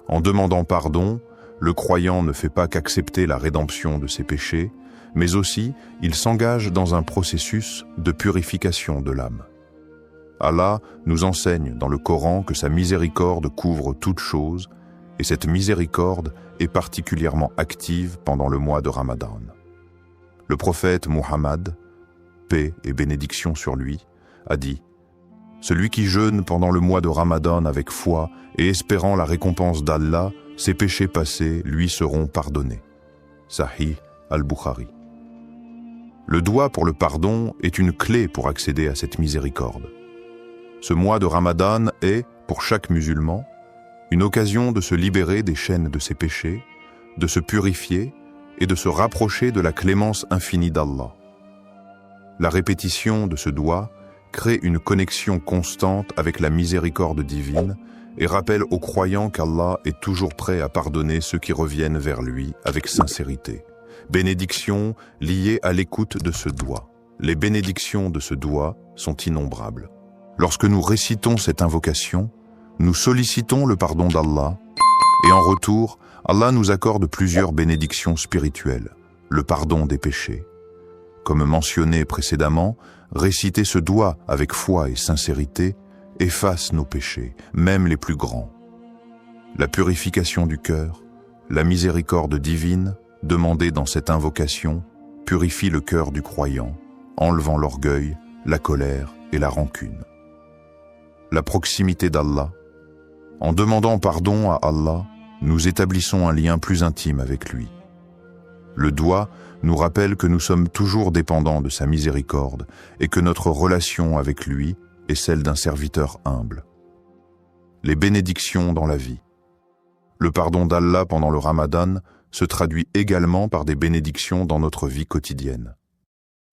En demandant pardon, le croyant ne fait pas qu'accepter la rédemption de ses péchés, mais aussi il s'engage dans un processus de purification de l'âme. Allah nous enseigne dans le Coran que sa miséricorde couvre toutes choses, et cette miséricorde est particulièrement active pendant le mois de Ramadan. Le prophète Muhammad, paix et bénédiction sur lui, a dit « Celui qui jeûne pendant le mois de Ramadan avec foi et espérant la récompense d'Allah, ses péchés passés lui seront pardonnés. » Sahih al-Bukhari. Le doua pour le pardon est une clé pour accéder à cette miséricorde. Ce mois de Ramadan est, pour chaque musulman, une occasion de se libérer des chaînes de ses péchés, de se purifier et de se rapprocher de la clémence infinie d'Allah. La répétition de ce doua crée une connexion constante avec la miséricorde divine et rappelle aux croyants qu'Allah est toujours prêt à pardonner ceux qui reviennent vers lui avec sincérité. Bénédictions liées à l'écoute de ce doua. Les bénédictions de ce doua sont innombrables. Lorsque nous récitons cette invocation, nous sollicitons le pardon d'Allah et en retour, Allah nous accorde plusieurs bénédictions spirituelles. le pardon des péchés. Comme mentionné précédemment, réciter ce doigt avec foi et sincérité efface nos péchés, même les plus grands. La purification du cœur, la miséricorde divine, demandée dans cette invocation, purifie le cœur du croyant, enlevant l'orgueil, la colère et la rancune. La proximité d'Allah. En demandant pardon à Allah, nous établissons un lien plus intime avec lui. Le doigt nous rappelle que nous sommes toujours dépendants de sa miséricorde et que notre relation avec lui est celle d'un serviteur humble. Les bénédictions dans la vie. Le pardon d'Allah pendant le Ramadan se traduit également par des bénédictions dans notre vie quotidienne.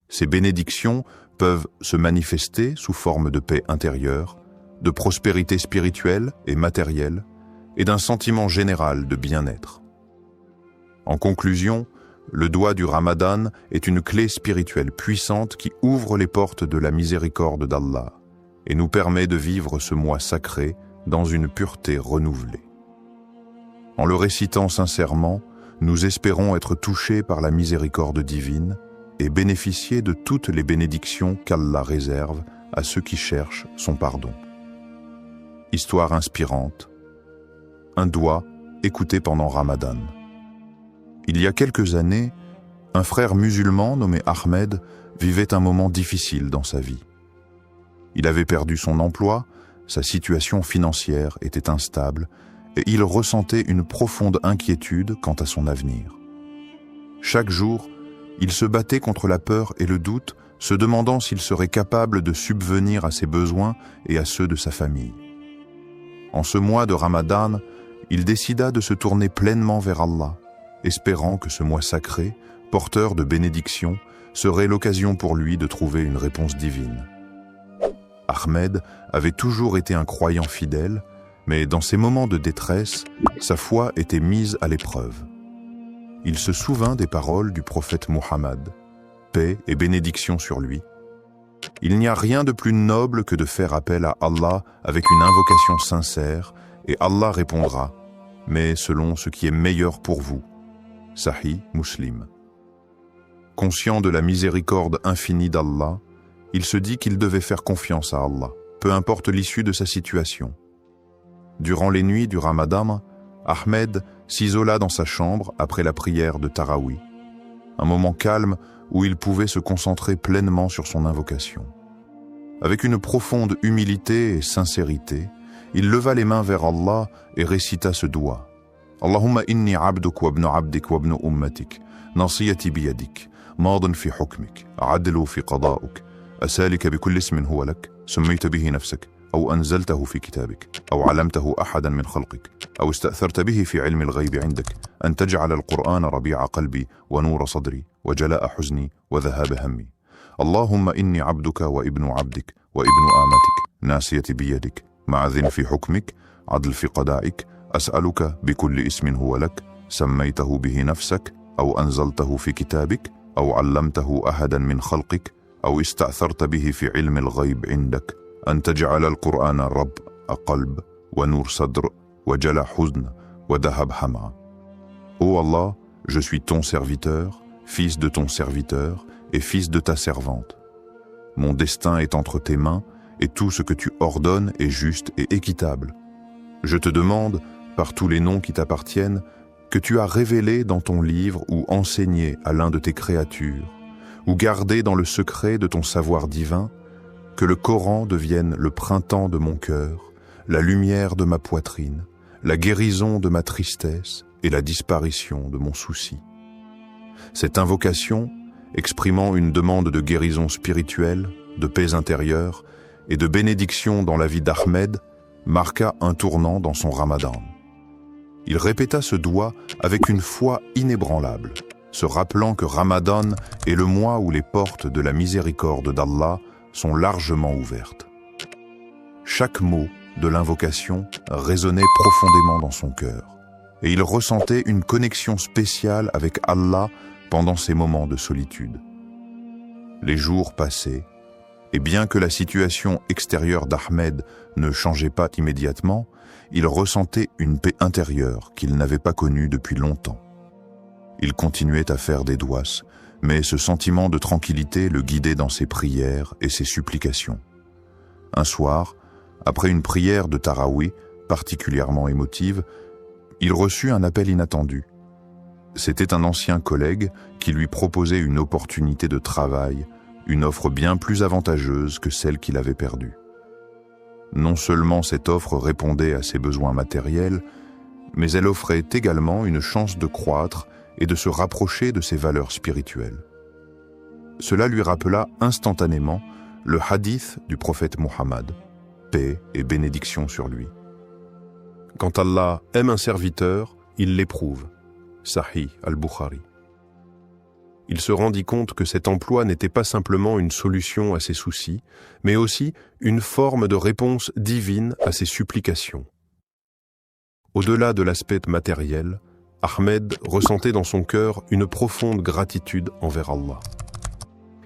Ces bénédictions peuvent se manifester sous forme de paix intérieure, de prospérité spirituelle et matérielle, et d'un sentiment général de bien-être. En conclusion, le doigt du Ramadan est une clé spirituelle puissante qui ouvre les portes de la miséricorde d'Allah et nous permet de vivre ce mois sacré dans une pureté renouvelée. En le récitant sincèrement, nous espérons être touchés par la miséricorde divine et bénéficier de toutes les bénédictions qu'Allah réserve à ceux qui cherchent son pardon. Histoire inspirante. Un doigt écouté pendant Ramadan. Il y a quelques années, un frère musulman nommé Ahmed vivait un moment difficile dans sa vie. Il avait perdu son emploi, sa situation financière était instable et il ressentait une profonde inquiétude quant à son avenir. Chaque jour, il se battait contre la peur et le doute, se demandant s'il serait capable de subvenir à ses besoins et à ceux de sa famille. En ce mois de Ramadan, il décida de se tourner pleinement vers Allah, espérant que ce mois sacré, porteur de bénédictions, serait l'occasion pour lui de trouver une réponse divine. Ahmed avait toujours été un croyant fidèle, mais dans ces moments de détresse, sa foi était mise à l'épreuve. Il se souvint des paroles du prophète Muhammad, paix et bénédiction sur lui. Il n'y a rien de plus noble que de faire appel à Allah avec une invocation sincère, et Allah répondra, mais selon ce qui est meilleur pour vous. Sahih Muslim. Conscient de la miséricorde infinie d'Allah, il se dit qu'il devait faire confiance à Allah, peu importe l'issue de sa situation. Durant les nuits du Ramadan, Ahmed s'isola dans sa chambre après la prière de Tarawih, un moment calme où il pouvait se concentrer pleinement sur son invocation. Avec une profonde humilité et sincérité, il leva les mains vers Allah et récita ce doigt. Allahumma inni abduk wa ibnu abdik wa ibnu ummatik, nasiyati biyadik, maadin fi hukmik, adlu fi qada'uk, asalika bikulli ismin huwa lak, سميت به نفسك أو أنزلته في كتابك أو علمته أحدا من خلقك أو استأثرت به في علم الغيب عندك أن تجعل القرآن ربيع قلبي ونور صدري وجلاء حزني وذهاب همي اللهم إني عبدك وابن عبدك وابن آمتك ناسيتي بيدك معذ في حكمك عدل في قضائك أسألك بكل اسم هو لك سميته به نفسك أو أنزلته في كتابك أو علمته أحدا من خلقك أو استأثرت به في علم الغيب عندك أن تجعل القرآن رب قلب ونور صدر وجلاء حزن وذهب حمى. Ô Allah, je suis ton serviteur, fils de ton serviteur et fils de ta servante. Mon destin est entre tes mains et tout ce que tu ordonnes est juste et équitable. Je te demande, par tous les noms qui t'appartiennent, que tu as révélé dans ton livre ou enseigné à l'un de tes créatures, ou gardé dans le secret de ton savoir divin, que le Coran devienne le printemps de mon cœur, la lumière de ma poitrine, la guérison de ma tristesse et la disparition de mon souci. Cette invocation, exprimant une demande de guérison spirituelle, de paix intérieure et de bénédiction dans la vie d'Ahmed, marqua un tournant dans son Ramadan. Il répéta ce doigt avec une foi inébranlable, se rappelant que Ramadan est le mois où les portes de la miséricorde d'Allah sont largement ouvertes. Chaque mot de l'invocation résonnait profondément dans son cœur, et il ressentait une connexion spéciale avec Allah pendant ces moments de solitude. Les jours passaient, et bien que la situation extérieure d'Ahmed ne changeait pas immédiatement, il ressentait une paix intérieure qu'il n'avait pas connue depuis longtemps. Il continuait à faire des douas, mais ce sentiment de tranquillité le guidait dans ses prières et ses supplications. Un soir, après une prière de Tarawih particulièrement émotive, il reçut un appel inattendu. C'était un ancien collègue qui lui proposait une opportunité de travail, une offre bien plus avantageuse que celle qu'il avait perdue. Non seulement cette offre répondait à ses besoins matériels, mais elle offrait également une chance de croître et de se rapprocher de ses valeurs spirituelles. Cela lui rappela instantanément le hadith du prophète Muhammad, paix et bénédiction sur lui. Quand Allah aime un serviteur, il l'éprouve. Sahih al-Bukhari. Il se rendit compte que cet emploi n'était pas simplement une solution à ses soucis, mais aussi une forme de réponse divine à ses supplications. Au-delà de l'aspect matériel, Ahmed ressentait dans son cœur une profonde gratitude envers Allah.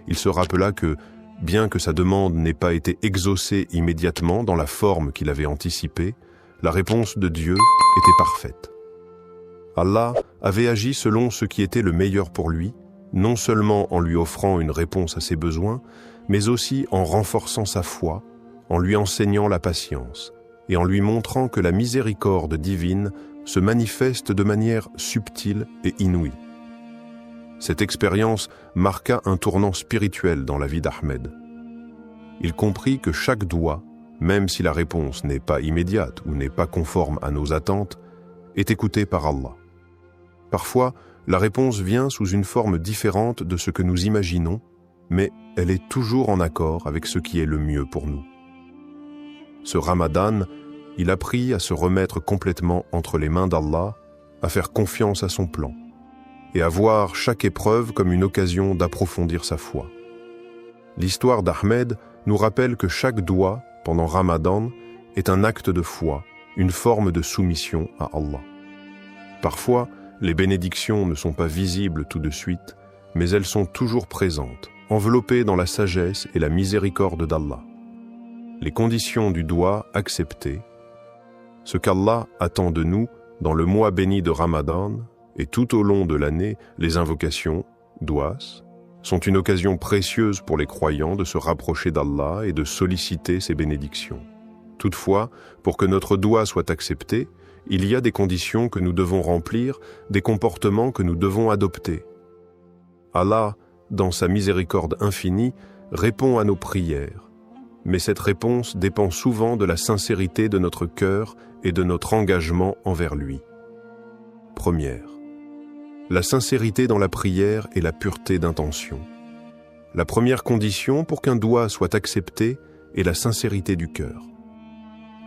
Il se rappela que, bien que sa demande n'ait pas été exaucée immédiatement dans la forme qu'il avait anticipée, la réponse de Dieu était parfaite. Allah avait agi selon ce qui était le meilleur pour lui, non seulement en lui offrant une réponse à ses besoins, mais aussi en renforçant sa foi, en lui enseignant la patience et en lui montrant que la miséricorde divine se manifeste de manière subtile et inouïe. Cette expérience marqua un tournant spirituel dans la vie d'Ahmed. Il comprit que chaque doua, même si la réponse n'est pas immédiate ou n'est pas conforme à nos attentes, est écoutée par Allah. Parfois, la réponse vient sous une forme différente de ce que nous imaginons, mais elle est toujours en accord avec ce qui est le mieux pour nous. Ce Ramadan, il apprit à se remettre complètement entre les mains d'Allah, à faire confiance à son plan, et à voir chaque épreuve comme une occasion d'approfondir sa foi. L'histoire d'Ahmed nous rappelle que chaque doua, pendant Ramadan, est un acte de foi, une forme de soumission à Allah. Parfois, les bénédictions ne sont pas visibles tout de suite, mais elles sont toujours présentes, enveloppées dans la sagesse et la miséricorde d'Allah. Les conditions du doua acceptées, ce qu'Allah attend de nous dans le mois béni de Ramadan et tout au long de l'année, les invocations, douas, sont une occasion précieuse pour les croyants de se rapprocher d'Allah et de solliciter ses bénédictions. Toutefois, pour que notre doua soit accepté, il y a des conditions que nous devons remplir, des comportements que nous devons adopter. Allah, dans sa miséricorde infinie, répond à nos prières, mais cette réponse dépend souvent de la sincérité de notre cœur et de notre engagement envers lui. Première, la sincérité dans la prière et la pureté d'intention. La première condition pour qu'un doua soit accepté est la sincérité du cœur.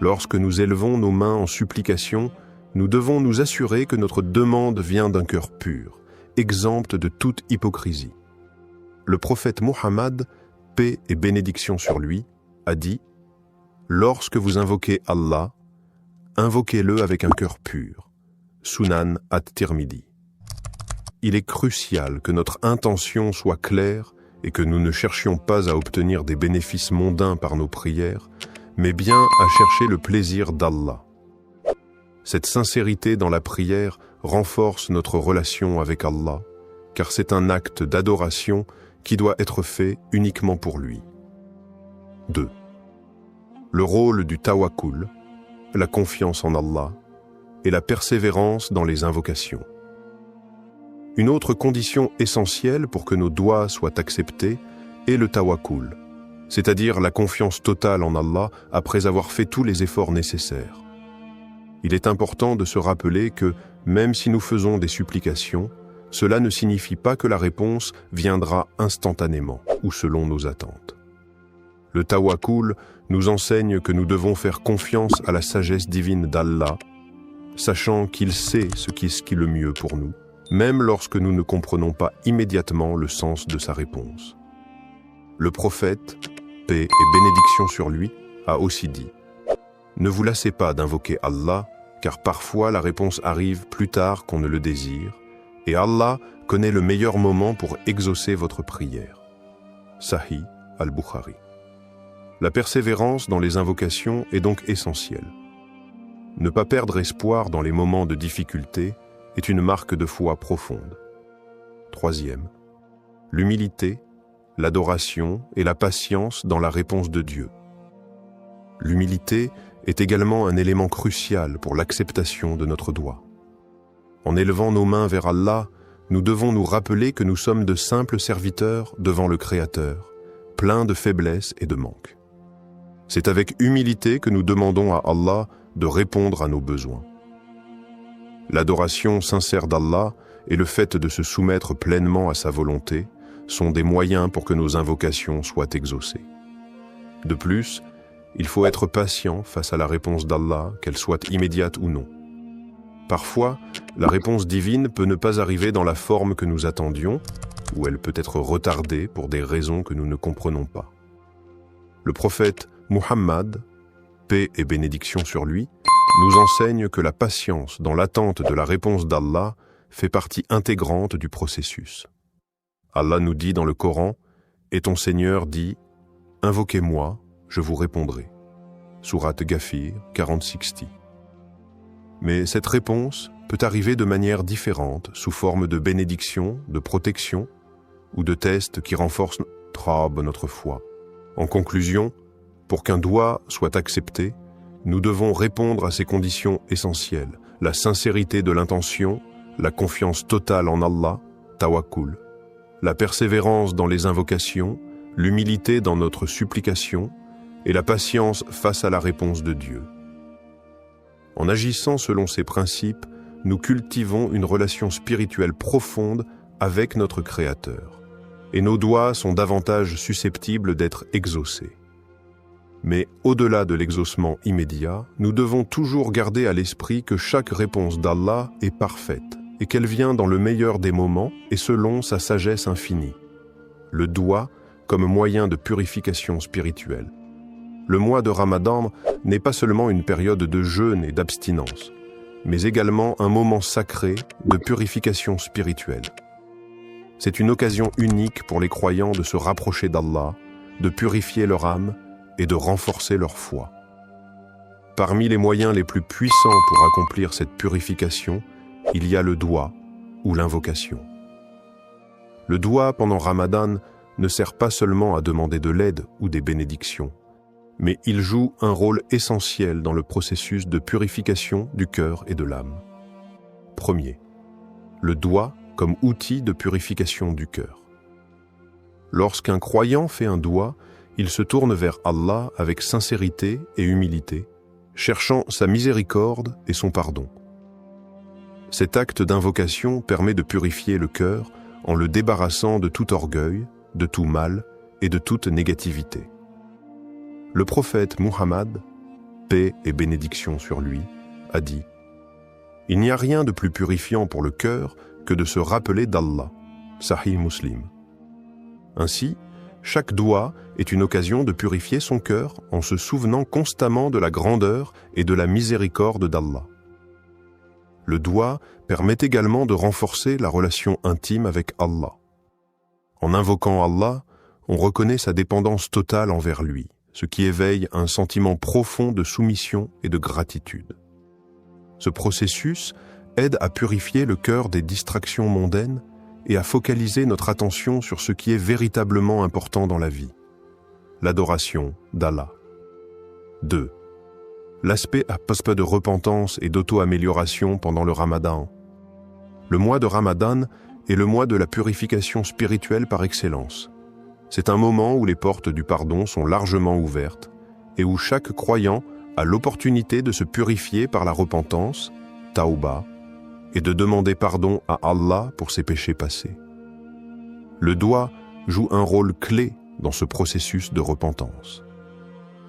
Lorsque nous élevons nos mains en supplication, nous devons nous assurer que notre demande vient d'un cœur pur, exempt de toute hypocrisie. Le prophète Muhammad, paix et bénédiction sur lui, a dit « Lorsque vous invoquez Allah, invoquez-le avec un cœur pur. » Sunan at-Tirmidhi. Il est crucial que notre intention soit claire et que nous ne cherchions pas à obtenir des bénéfices mondains par nos prières, mais bien à chercher le plaisir d'Allah. Cette sincérité dans la prière renforce notre relation avec Allah, car c'est un acte d'adoration qui doit être fait uniquement pour lui. 2. Le rôle du tawakkul, la confiance en Allah, et la persévérance dans les invocations. Une autre condition essentielle pour que nos doua soient acceptés est le tawakkul, c'est-à-dire la confiance totale en Allah après avoir fait tous les efforts nécessaires. Il est important de se rappeler que, même si nous faisons des supplications, cela ne signifie pas que la réponse viendra instantanément ou selon nos attentes. Le tawakkul nous enseigne que nous devons faire confiance à la sagesse divine d'Allah, sachant qu'il sait ce qui est le mieux pour nous, même lorsque nous ne comprenons pas immédiatement le sens de sa réponse. Le prophète, paix et bénédiction sur lui, a aussi dit « Ne vous lassez pas d'invoquer Allah, car parfois la réponse arrive plus tard qu'on ne le désire, et Allah connaît le meilleur moment pour exaucer votre prière. » Sahih al-Bukhari. La persévérance dans les invocations est donc essentielle. Ne pas perdre espoir dans les moments de difficulté est une marque de foi profonde. Troisième, l'humilité, l'adoration et la patience dans la réponse de Dieu. L'humilité est également un élément crucial pour l'acceptation de notre dua. En élevant nos mains vers Allah, nous devons nous rappeler que nous sommes de simples serviteurs devant le Créateur, pleins de faiblesses et de manques. C'est avec humilité que nous demandons à Allah de répondre à nos besoins. L'adoration sincère d'Allah et le fait de se soumettre pleinement à sa volonté sont des moyens pour que nos invocations soient exaucées. De plus, il faut être patient face à la réponse d'Allah, qu'elle soit immédiate ou non. Parfois, la réponse divine peut ne pas arriver dans la forme que nous attendions, ou elle peut être retardée pour des raisons que nous ne comprenons pas. Le prophète Muhammad, paix et bénédiction sur lui, nous enseigne que la patience dans l'attente de la réponse d'Allah fait partie intégrante du processus. Allah nous dit dans le Coran, « Et ton Seigneur dit, invoquez-moi, je vous répondrai. » Sourate Ghafir 40-60. Mais cette réponse peut arriver de manière différente, sous forme de bénédiction, de protection ou de tests qui renforcent notre foi. En conclusion, pour qu'un doua soit accepté, nous devons répondre à ces conditions essentielles, la sincérité de l'intention, la confiance totale en Allah, tawakkul, la persévérance dans les invocations, l'humilité dans notre supplication et la patience face à la réponse de Dieu. En agissant selon ces principes, nous cultivons une relation spirituelle profonde avec notre Créateur, et nos doigts sont davantage susceptibles d'être exaucés. Mais au-delà de l'exaucement immédiat, nous devons toujours garder à l'esprit que chaque réponse d'Allah est parfaite et qu'elle vient dans le meilleur des moments et selon sa sagesse infinie. Le doua comme moyen de purification spirituelle. Le mois de Ramadan n'est pas seulement une période de jeûne et d'abstinence, mais également un moment sacré de purification spirituelle. C'est une occasion unique pour les croyants de se rapprocher d'Allah, de purifier leur âme et de renforcer leur foi. Parmi les moyens les plus puissants pour accomplir cette purification, il y a le doua ou l'invocation. Le doua pendant Ramadan ne sert pas seulement à demander de l'aide ou des bénédictions, mais il joue un rôle essentiel dans le processus de purification du cœur et de l'âme. Premier, le doua comme outil de purification du cœur. Lorsqu'un croyant fait un doua, il se tourne vers Allah avec sincérité et humilité, cherchant sa miséricorde et son pardon. Cet acte d'invocation permet de purifier le cœur en le débarrassant de tout orgueil, de tout mal et de toute négativité. Le prophète Muhammad, paix et bénédiction sur lui, a dit « Il n'y a rien de plus purifiant pour le cœur que de se rappeler d'Allah. » Sahih Muslim. Ainsi, chaque doua est une occasion de purifier son cœur en se souvenant constamment de la grandeur et de la miséricorde d'Allah. Le doua permet également de renforcer la relation intime avec Allah. En invoquant Allah, on reconnaît sa dépendance totale envers lui, ce qui éveille un sentiment profond de soumission et de gratitude. Ce processus aide à purifier le cœur des distractions mondaines et à focaliser notre attention sur ce qui est véritablement important dans la vie, l'adoration d'Allah. 2. L'aspect de repentance et d'auto-amélioration pendant le Ramadan. Le mois de Ramadan est le mois de la purification spirituelle par excellence. C'est un moment où les portes du pardon sont largement ouvertes et où chaque croyant a l'opportunité de se purifier par la repentance, tauba, et de demander pardon à Allah pour ses péchés passés. Le doua joue un rôle clé dans ce processus de repentance.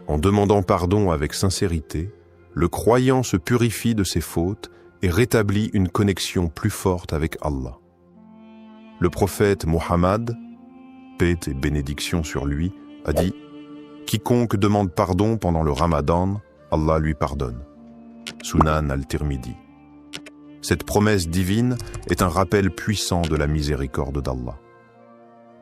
En demandant pardon avec sincérité, le croyant se purifie de ses fautes et rétablit une connexion plus forte avec Allah. Le prophète Muhammad, paix et bénédiction sur lui, a dit « Quiconque demande pardon pendant le Ramadan, Allah lui pardonne. » Sunan al-Tirmidhi. Cette promesse divine est un rappel puissant de la miséricorde d'Allah.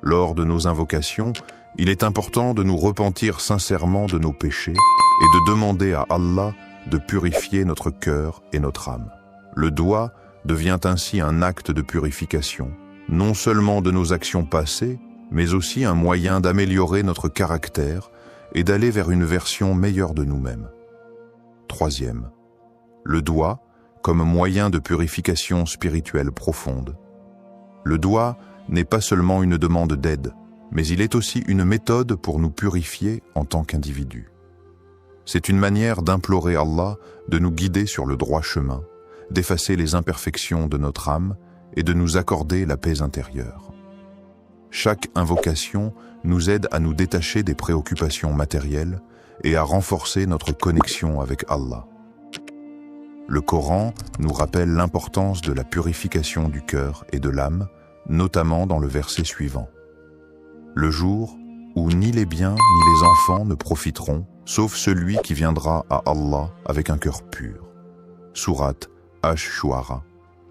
Lors de nos invocations, il est important de nous repentir sincèrement de nos péchés et de demander à Allah de purifier notre cœur et notre âme. Le doua devient ainsi un acte de purification, non seulement de nos actions passées, mais aussi un moyen d'améliorer notre caractère et d'aller vers une version meilleure de nous-mêmes. Troisième, le doigt comme moyen de purification spirituelle profonde. Le doigt n'est pas seulement une demande d'aide, mais il est aussi une méthode pour nous purifier en tant qu'individus. C'est une manière d'implorer Allah de nous guider sur le droit chemin, d'effacer les imperfections de notre âme et de nous accorder la paix intérieure. Chaque invocation nous aide à nous détacher des préoccupations matérielles et à renforcer notre connexion avec Allah. Le Coran nous rappelle l'importance de la purification du cœur et de l'âme, notamment dans le verset suivant. Le jour où ni les biens ni les enfants ne profiteront, sauf celui qui viendra à Allah avec un cœur pur. Sourate Ash-Shu'ara,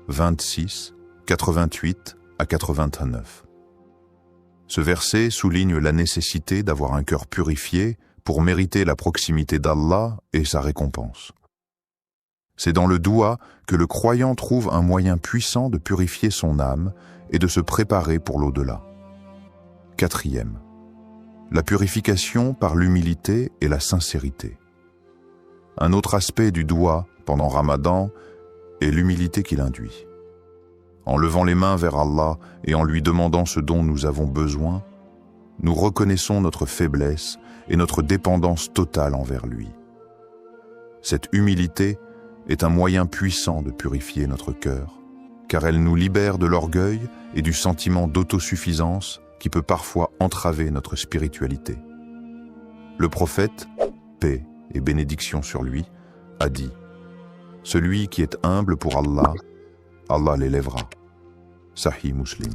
26, 88 à 89. Ce verset souligne la nécessité d'avoir un cœur purifié pour mériter la proximité d'Allah et sa récompense. C'est dans le doua que le croyant trouve un moyen puissant de purifier son âme et de se préparer pour l'au-delà. Quatrième, la purification par l'humilité et la sincérité. Un autre aspect du doua pendant Ramadan est l'humilité qu'il induit. En levant les mains vers Allah et en lui demandant ce dont nous avons besoin, nous reconnaissons notre faiblesse et notre dépendance totale envers lui. Cette humilité est un moyen puissant de purifier notre cœur, car elle nous libère de l'orgueil et du sentiment d'autosuffisance qui peut parfois entraver notre spiritualité. Le prophète, paix et bénédiction sur lui, a dit « Celui qui est humble pour Allah, Allah l'élèvera. » Sahih Muslim.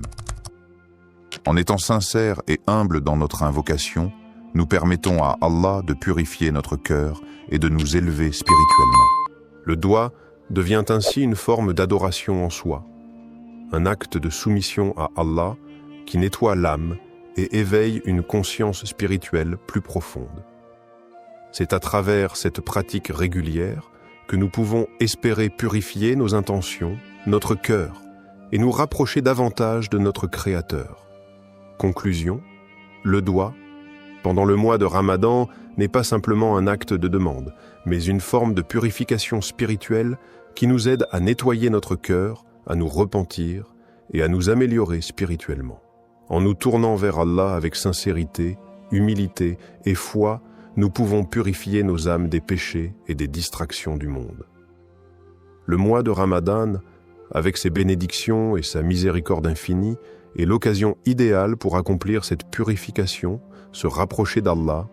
En étant sincères et humbles dans notre invocation, nous permettons à Allah de purifier notre cœur et de nous élever spirituellement. Le doigt devient ainsi une forme d'adoration en soi, un acte de soumission à Allah qui nettoie l'âme et éveille une conscience spirituelle plus profonde. C'est à travers cette pratique régulière que nous pouvons espérer purifier nos intentions, notre cœur, et nous rapprocher davantage de notre Créateur. Conclusion, le doigt, pendant le mois de Ramadan, n'est pas simplement un acte de demande, mais une forme de purification spirituelle qui nous aide à nettoyer notre cœur, à nous repentir et à nous améliorer spirituellement. En nous tournant vers Allah avec sincérité, humilité et foi, nous pouvons purifier nos âmes des péchés et des distractions du monde. Le mois de Ramadan, avec ses bénédictions et sa miséricorde infinie, est l'occasion idéale pour accomplir cette purification, se rapprocher d'Allah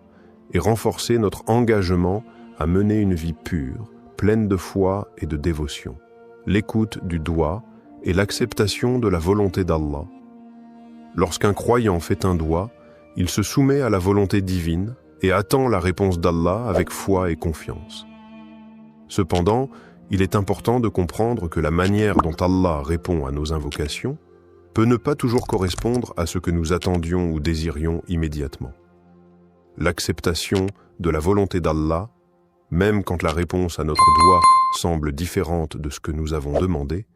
et renforcer notre engagement à mener une vie pure, pleine de foi et de dévotion. L'écoute du doigt et l'acceptation de la volonté d'Allah. Lorsqu'un croyant fait un doigt, il se soumet à la volonté divine et attend la réponse d'Allah avec foi et confiance. Cependant, il est important de comprendre que la manière dont Allah répond à nos invocations peut ne pas toujours correspondre à ce que nous attendions ou désirions immédiatement. L'acceptation de la volonté d'Allah, même quand la réponse à notre doigt semble différente de ce que nous avons demandé,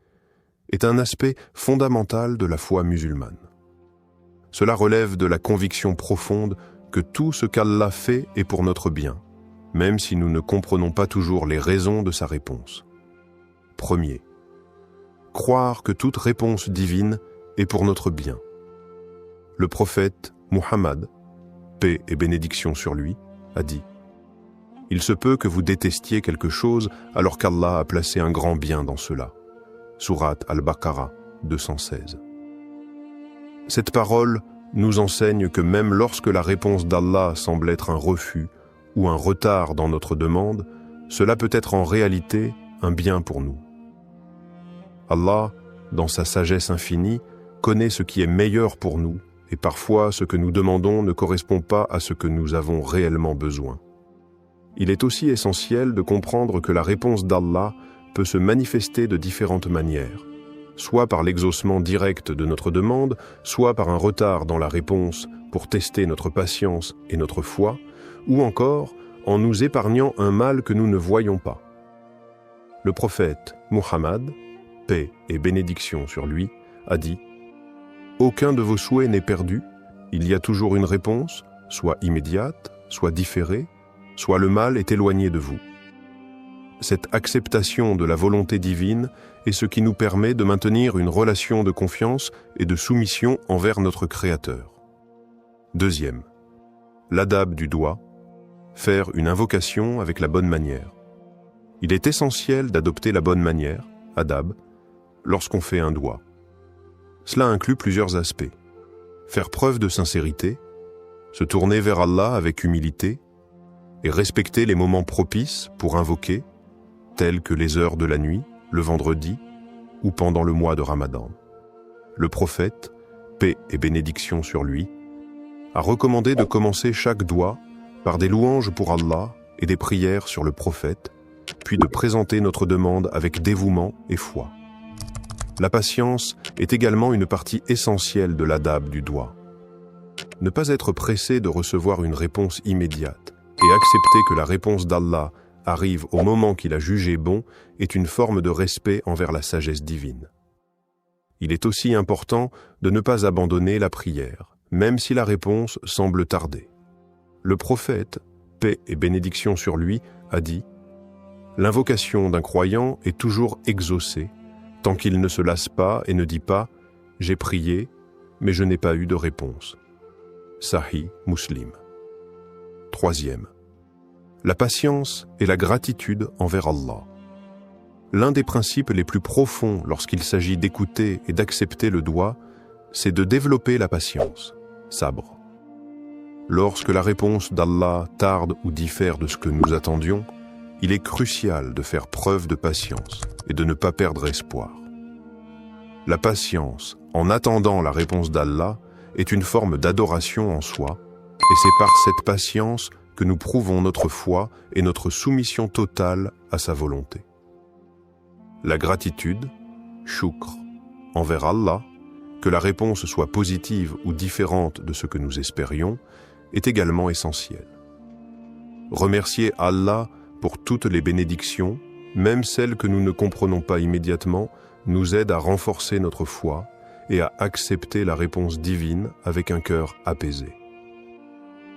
est un aspect fondamental de la foi musulmane. Cela relève de la conviction profonde que tout ce qu'Allah fait est pour notre bien, même si nous ne comprenons pas toujours les raisons de sa réponse. Premier, croire que toute réponse divine est pour notre bien. Le prophète Muhammad, paix et bénédiction sur lui, a dit « Il se peut que vous détestiez quelque chose alors qu'Allah a placé un grand bien dans cela. » Sourate Al-Baqarah, 216. Cette parole nous enseigne que même lorsque la réponse d'Allah semble être un refus ou un retard dans notre demande, cela peut être en réalité un bien pour nous. Allah, dans sa sagesse infinie, connaît ce qui est meilleur pour nous et parfois ce que nous demandons ne correspond pas à ce que nous avons réellement besoin. Il est aussi essentiel de comprendre que la réponse d'Allah peut se manifester de différentes manières, soit par l'exaucement direct de notre demande, soit par un retard dans la réponse pour tester notre patience et notre foi, ou encore en nous épargnant un mal que nous ne voyons pas. Le prophète Muhammad, paix et bénédiction sur lui, a dit « aucun de vos souhaits n'est perdu, il y a toujours une réponse, soit immédiate, soit différée, soit le mal est éloigné de vous. Cette acceptation de la volonté divine est ce qui nous permet de maintenir une relation de confiance et de soumission envers notre Créateur. Deuxième, l'adab du doigt, faire une invocation avec la bonne manière. Il est essentiel d'adopter la bonne manière, adab, lorsqu'on fait un doigt. Cela inclut plusieurs aspects. Faire preuve de sincérité, se tourner vers Allah avec humilité et respecter les moments propices pour invoquer, tels que les heures de la nuit, le vendredi ou pendant le mois de Ramadan. Le prophète, paix et bénédiction sur lui, a recommandé de commencer chaque doigt par des louanges pour Allah et des prières sur le prophète, puis de présenter notre demande avec dévouement et foi. La patience est également une partie essentielle de l'adab du doigt. Ne pas être pressé de recevoir une réponse immédiate et accepter que la réponse d'Allah arrive au moment qu'il a jugé bon est une forme de respect envers la sagesse divine. Il est aussi important de ne pas abandonner la prière, même si la réponse semble tarder. Le prophète, paix et bénédiction sur lui, a dit « L'invocation d'un croyant est toujours exaucée, tant qu'il ne se lasse pas et ne dit pas « J'ai prié, mais je n'ai pas eu de réponse ». Sahih Muslim. Troisième, la patience et la gratitude envers Allah. L'un des principes les plus profonds lorsqu'il s'agit d'écouter et d'accepter le doigt, c'est de développer la patience, sabre. Lorsque la réponse d'Allah tarde ou diffère de ce que nous attendions, il est crucial de faire preuve de patience et de ne pas perdre espoir. La patience, en attendant la réponse d'Allah, est une forme d'adoration en soi, et c'est par cette patience que nous prouvons notre foi et notre soumission totale à sa volonté. La gratitude, shukr, envers Allah, que la réponse soit positive ou différente de ce que nous espérions, est également essentielle. Remercier Allah pour toutes les bénédictions, même celles que nous ne comprenons pas immédiatement, nous aide à renforcer notre foi et à accepter la réponse divine avec un cœur apaisé.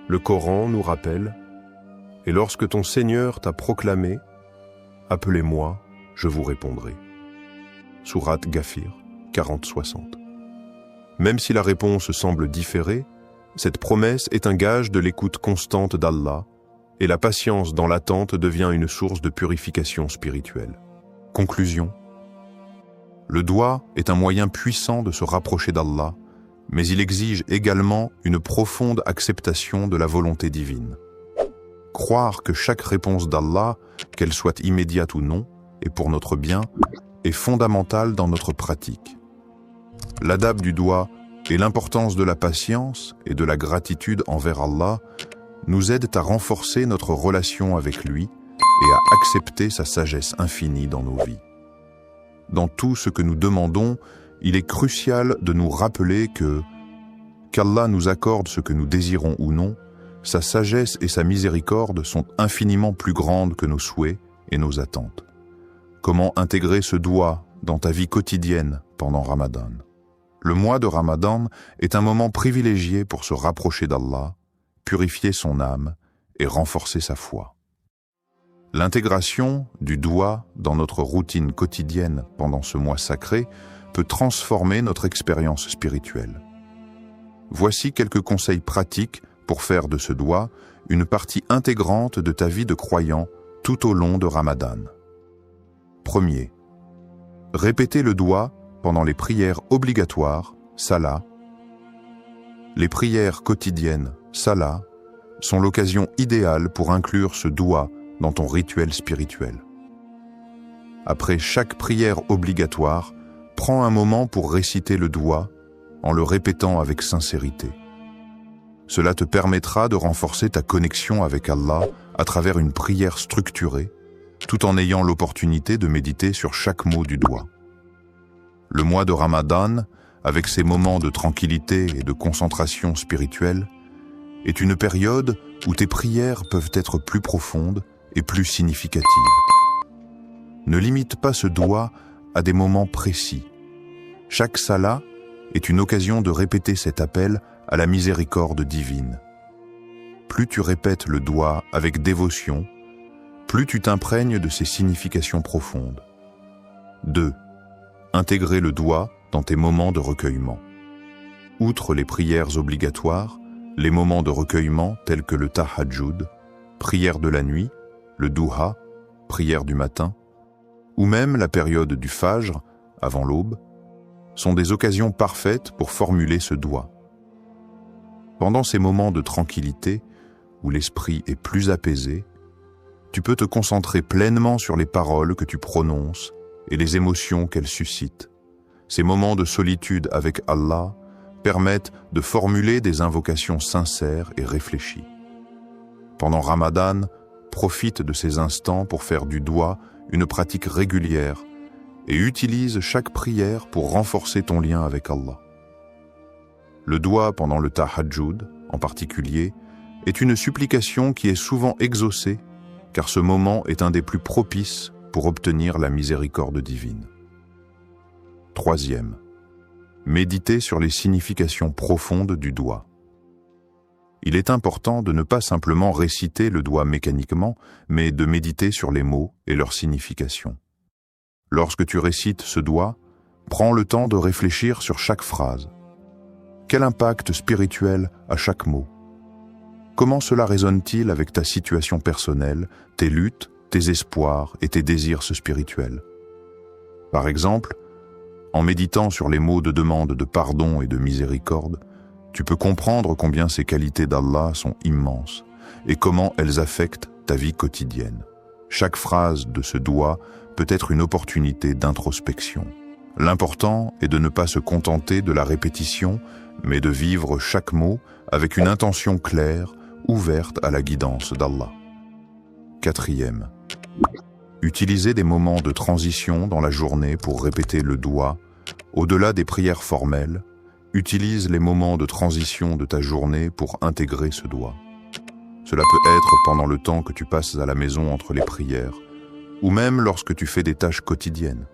Le Coran nous rappelle « Et lorsque ton Seigneur t'a proclamé, appelez-moi, je vous répondrai. » Sourate Ghafir 40-60. Même si la réponse semble différer, cette promesse est un gage de l'écoute constante d'Allah et la patience dans l'attente devient une source de purification spirituelle. Conclusion. Le doigt est un moyen puissant de se rapprocher d'Allah, mais il exige également une profonde acceptation de la volonté divine. Croire que chaque réponse d'Allah, qu'elle soit immédiate ou non, et pour notre bien, est fondamentale dans notre pratique. L'adab du doigt et l'importance de la patience et de la gratitude envers Allah nous aident à renforcer notre relation avec lui et à accepter sa sagesse infinie dans nos vies. Dans tout ce que nous demandons, il est crucial de nous rappeler qu'Allah nous accorde ce que nous désirons ou non, sa sagesse et sa miséricorde sont infiniment plus grandes que nos souhaits et nos attentes. Comment intégrer ce doigt dans ta vie quotidienne pendant Ramadan? Le mois de Ramadan est un moment privilégié pour se rapprocher d'Allah, purifier son âme et renforcer sa foi. L'intégration du doigt dans notre routine quotidienne pendant ce mois sacré peut transformer notre expérience spirituelle. Voici quelques conseils pratiques pour faire de ce doigt une partie intégrante de ta vie de croyant tout au long de Ramadan. Premier, répétez le doigt pendant les prières obligatoires, salat. Les prières quotidiennes, salat, sont l'occasion idéale pour inclure ce doigt dans ton rituel spirituel. Après chaque prière obligatoire, prends un moment pour réciter le doigt en le répétant avec sincérité. Cela te permettra de renforcer ta connexion avec Allah à travers une prière structurée, tout en ayant l'opportunité de méditer sur chaque mot du doigt. Le mois de Ramadan, avec ses moments de tranquillité et de concentration spirituelle, est une période où tes prières peuvent être plus profondes et plus significatives. Ne limite pas ce doigt à des moments précis. Chaque salat est une occasion de répéter cet appel à la miséricorde divine. Plus tu répètes le doigt avec dévotion, plus tu t'imprègnes de ses significations profondes. 2. Intégrer le doigt dans tes moments de recueillement. Outre les prières obligatoires, les moments de recueillement tels que le tahajjud, prière de la nuit, le duha, prière du matin, ou même la période du fajr, avant l'aube, sont des occasions parfaites pour formuler ce doigt. Pendant ces moments de tranquillité, où l'esprit est plus apaisé, tu peux te concentrer pleinement sur les paroles que tu prononces et les émotions qu'elles suscitent. Ces moments de solitude avec Allah permettent de formuler des invocations sincères et réfléchies. Pendant Ramadan, profite de ces instants pour faire du doigt une pratique régulière et utilise chaque prière pour renforcer ton lien avec Allah. Le doigt pendant le tahajjud, en particulier, est une supplication qui est souvent exaucée, car ce moment est un des plus propices pour obtenir la miséricorde divine. 3. Méditer sur les significations profondes du doigt. Il est important de ne pas simplement réciter le doigt mécaniquement, mais de méditer sur les mots et leur signification. Lorsque tu récites ce doigt, prends le temps de réfléchir sur chaque phrase. Quel impact spirituel a chaque mot? Comment cela résonne-t-il avec ta situation personnelle, tes luttes, tes espoirs et tes désirs spirituels? Par exemple, en méditant sur les mots de demande de pardon et de miséricorde, tu peux comprendre combien ces qualités d'Allah sont immenses et comment elles affectent ta vie quotidienne. Chaque phrase de ce doigt peut être une opportunité d'introspection. L'important est de ne pas se contenter de la répétition, mais de vivre chaque mot avec une intention claire, ouverte à la guidance d'Allah. 4. Utiliser des moments de transition dans la journée pour répéter le doigt. Au-delà des prières formelles, utilise les moments de transition de ta journée pour intégrer ce doigt. Cela peut être pendant le temps que tu passes à la maison entre les prières, ou même lorsque tu fais des tâches quotidiennes.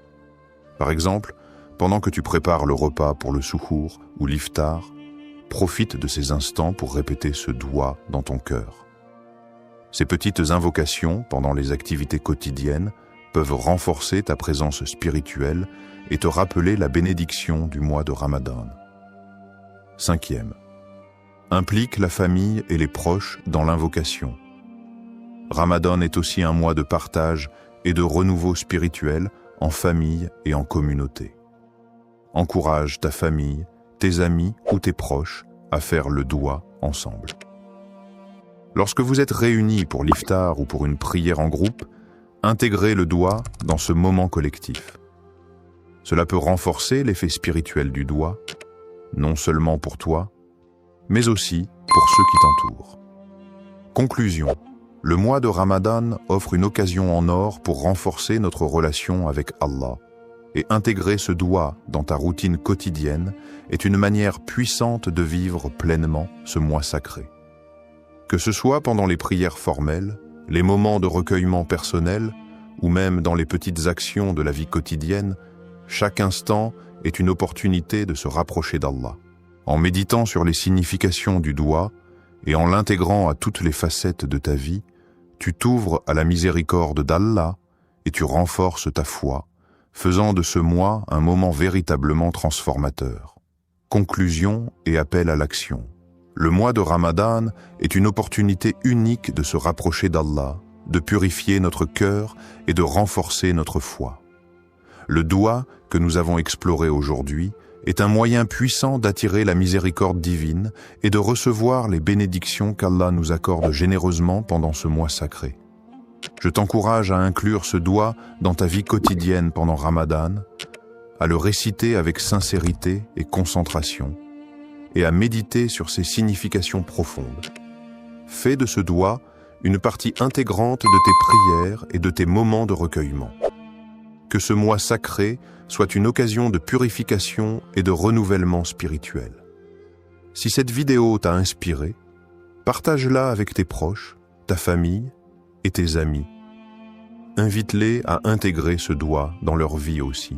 Par exemple, pendant que tu prépares le repas pour le suhour ou l'iftar, profite de ces instants pour répéter ce doigt dans ton cœur. Ces petites invocations pendant les activités quotidiennes peuvent renforcer ta présence spirituelle et te rappeler la bénédiction du mois de Ramadan. 5. Implique la famille et les proches dans l'invocation. Ramadan est aussi un mois de partage et de renouveau spirituel en famille et en communauté. Encourage ta famille, tes amis ou tes proches à faire le doigt ensemble. Lorsque vous êtes réunis pour l'iftar ou pour une prière en groupe, intégrez le doigt dans ce moment collectif. Cela peut renforcer l'effet spirituel du doigt, non seulement pour toi, mais aussi pour ceux qui t'entourent. Conclusion. Le mois de Ramadan offre une occasion en or pour renforcer notre relation avec Allah. Et intégrer ce doigt dans ta routine quotidienne est une manière puissante de vivre pleinement ce mois sacré. Que ce soit pendant les prières formelles, les moments de recueillement personnel, ou même dans les petites actions de la vie quotidienne, chaque instant est une opportunité de se rapprocher d'Allah. En méditant sur les significations du doigt et en l'intégrant à toutes les facettes de ta vie, tu t'ouvres à la miséricorde d'Allah et tu renforces ta foi, faisant de ce mois un moment véritablement transformateur. Conclusion et appel à l'action. Le mois de Ramadan est une opportunité unique de se rapprocher d'Allah, de purifier notre cœur et de renforcer notre foi. Le doigt que nous avons exploré aujourd'hui est un moyen puissant d'attirer la miséricorde divine et de recevoir les bénédictions qu'Allah nous accorde généreusement pendant ce mois sacré. Je t'encourage à inclure ce doigt dans ta vie quotidienne pendant Ramadan, à le réciter avec sincérité et concentration, et à méditer sur ses significations profondes. Fais de ce doigt une partie intégrante de tes prières et de tes moments de recueillement. Que ce mois sacré soit une occasion de purification et de renouvellement spirituel. Si cette vidéo t'a inspiré, partage-la avec tes proches, ta famille et tes amis. Invite-les à intégrer ce doigt dans leur vie aussi,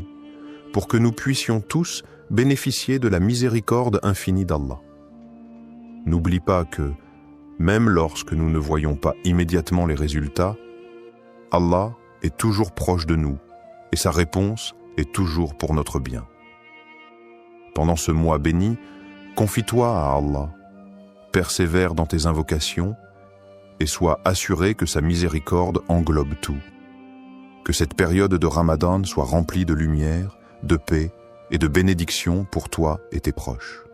pour que nous puissions tous bénéficier de la miséricorde infinie d'Allah. N'oublie pas que, même lorsque nous ne voyons pas immédiatement les résultats, Allah est toujours proche de nous et sa réponse est toujours pour notre bien. Pendant ce mois béni, confie-toi à Allah, persévère dans tes invocations et sois assuré que sa miséricorde englobe tout. Que cette période de Ramadan soit remplie de lumière, de paix et de bénédiction pour toi et tes proches.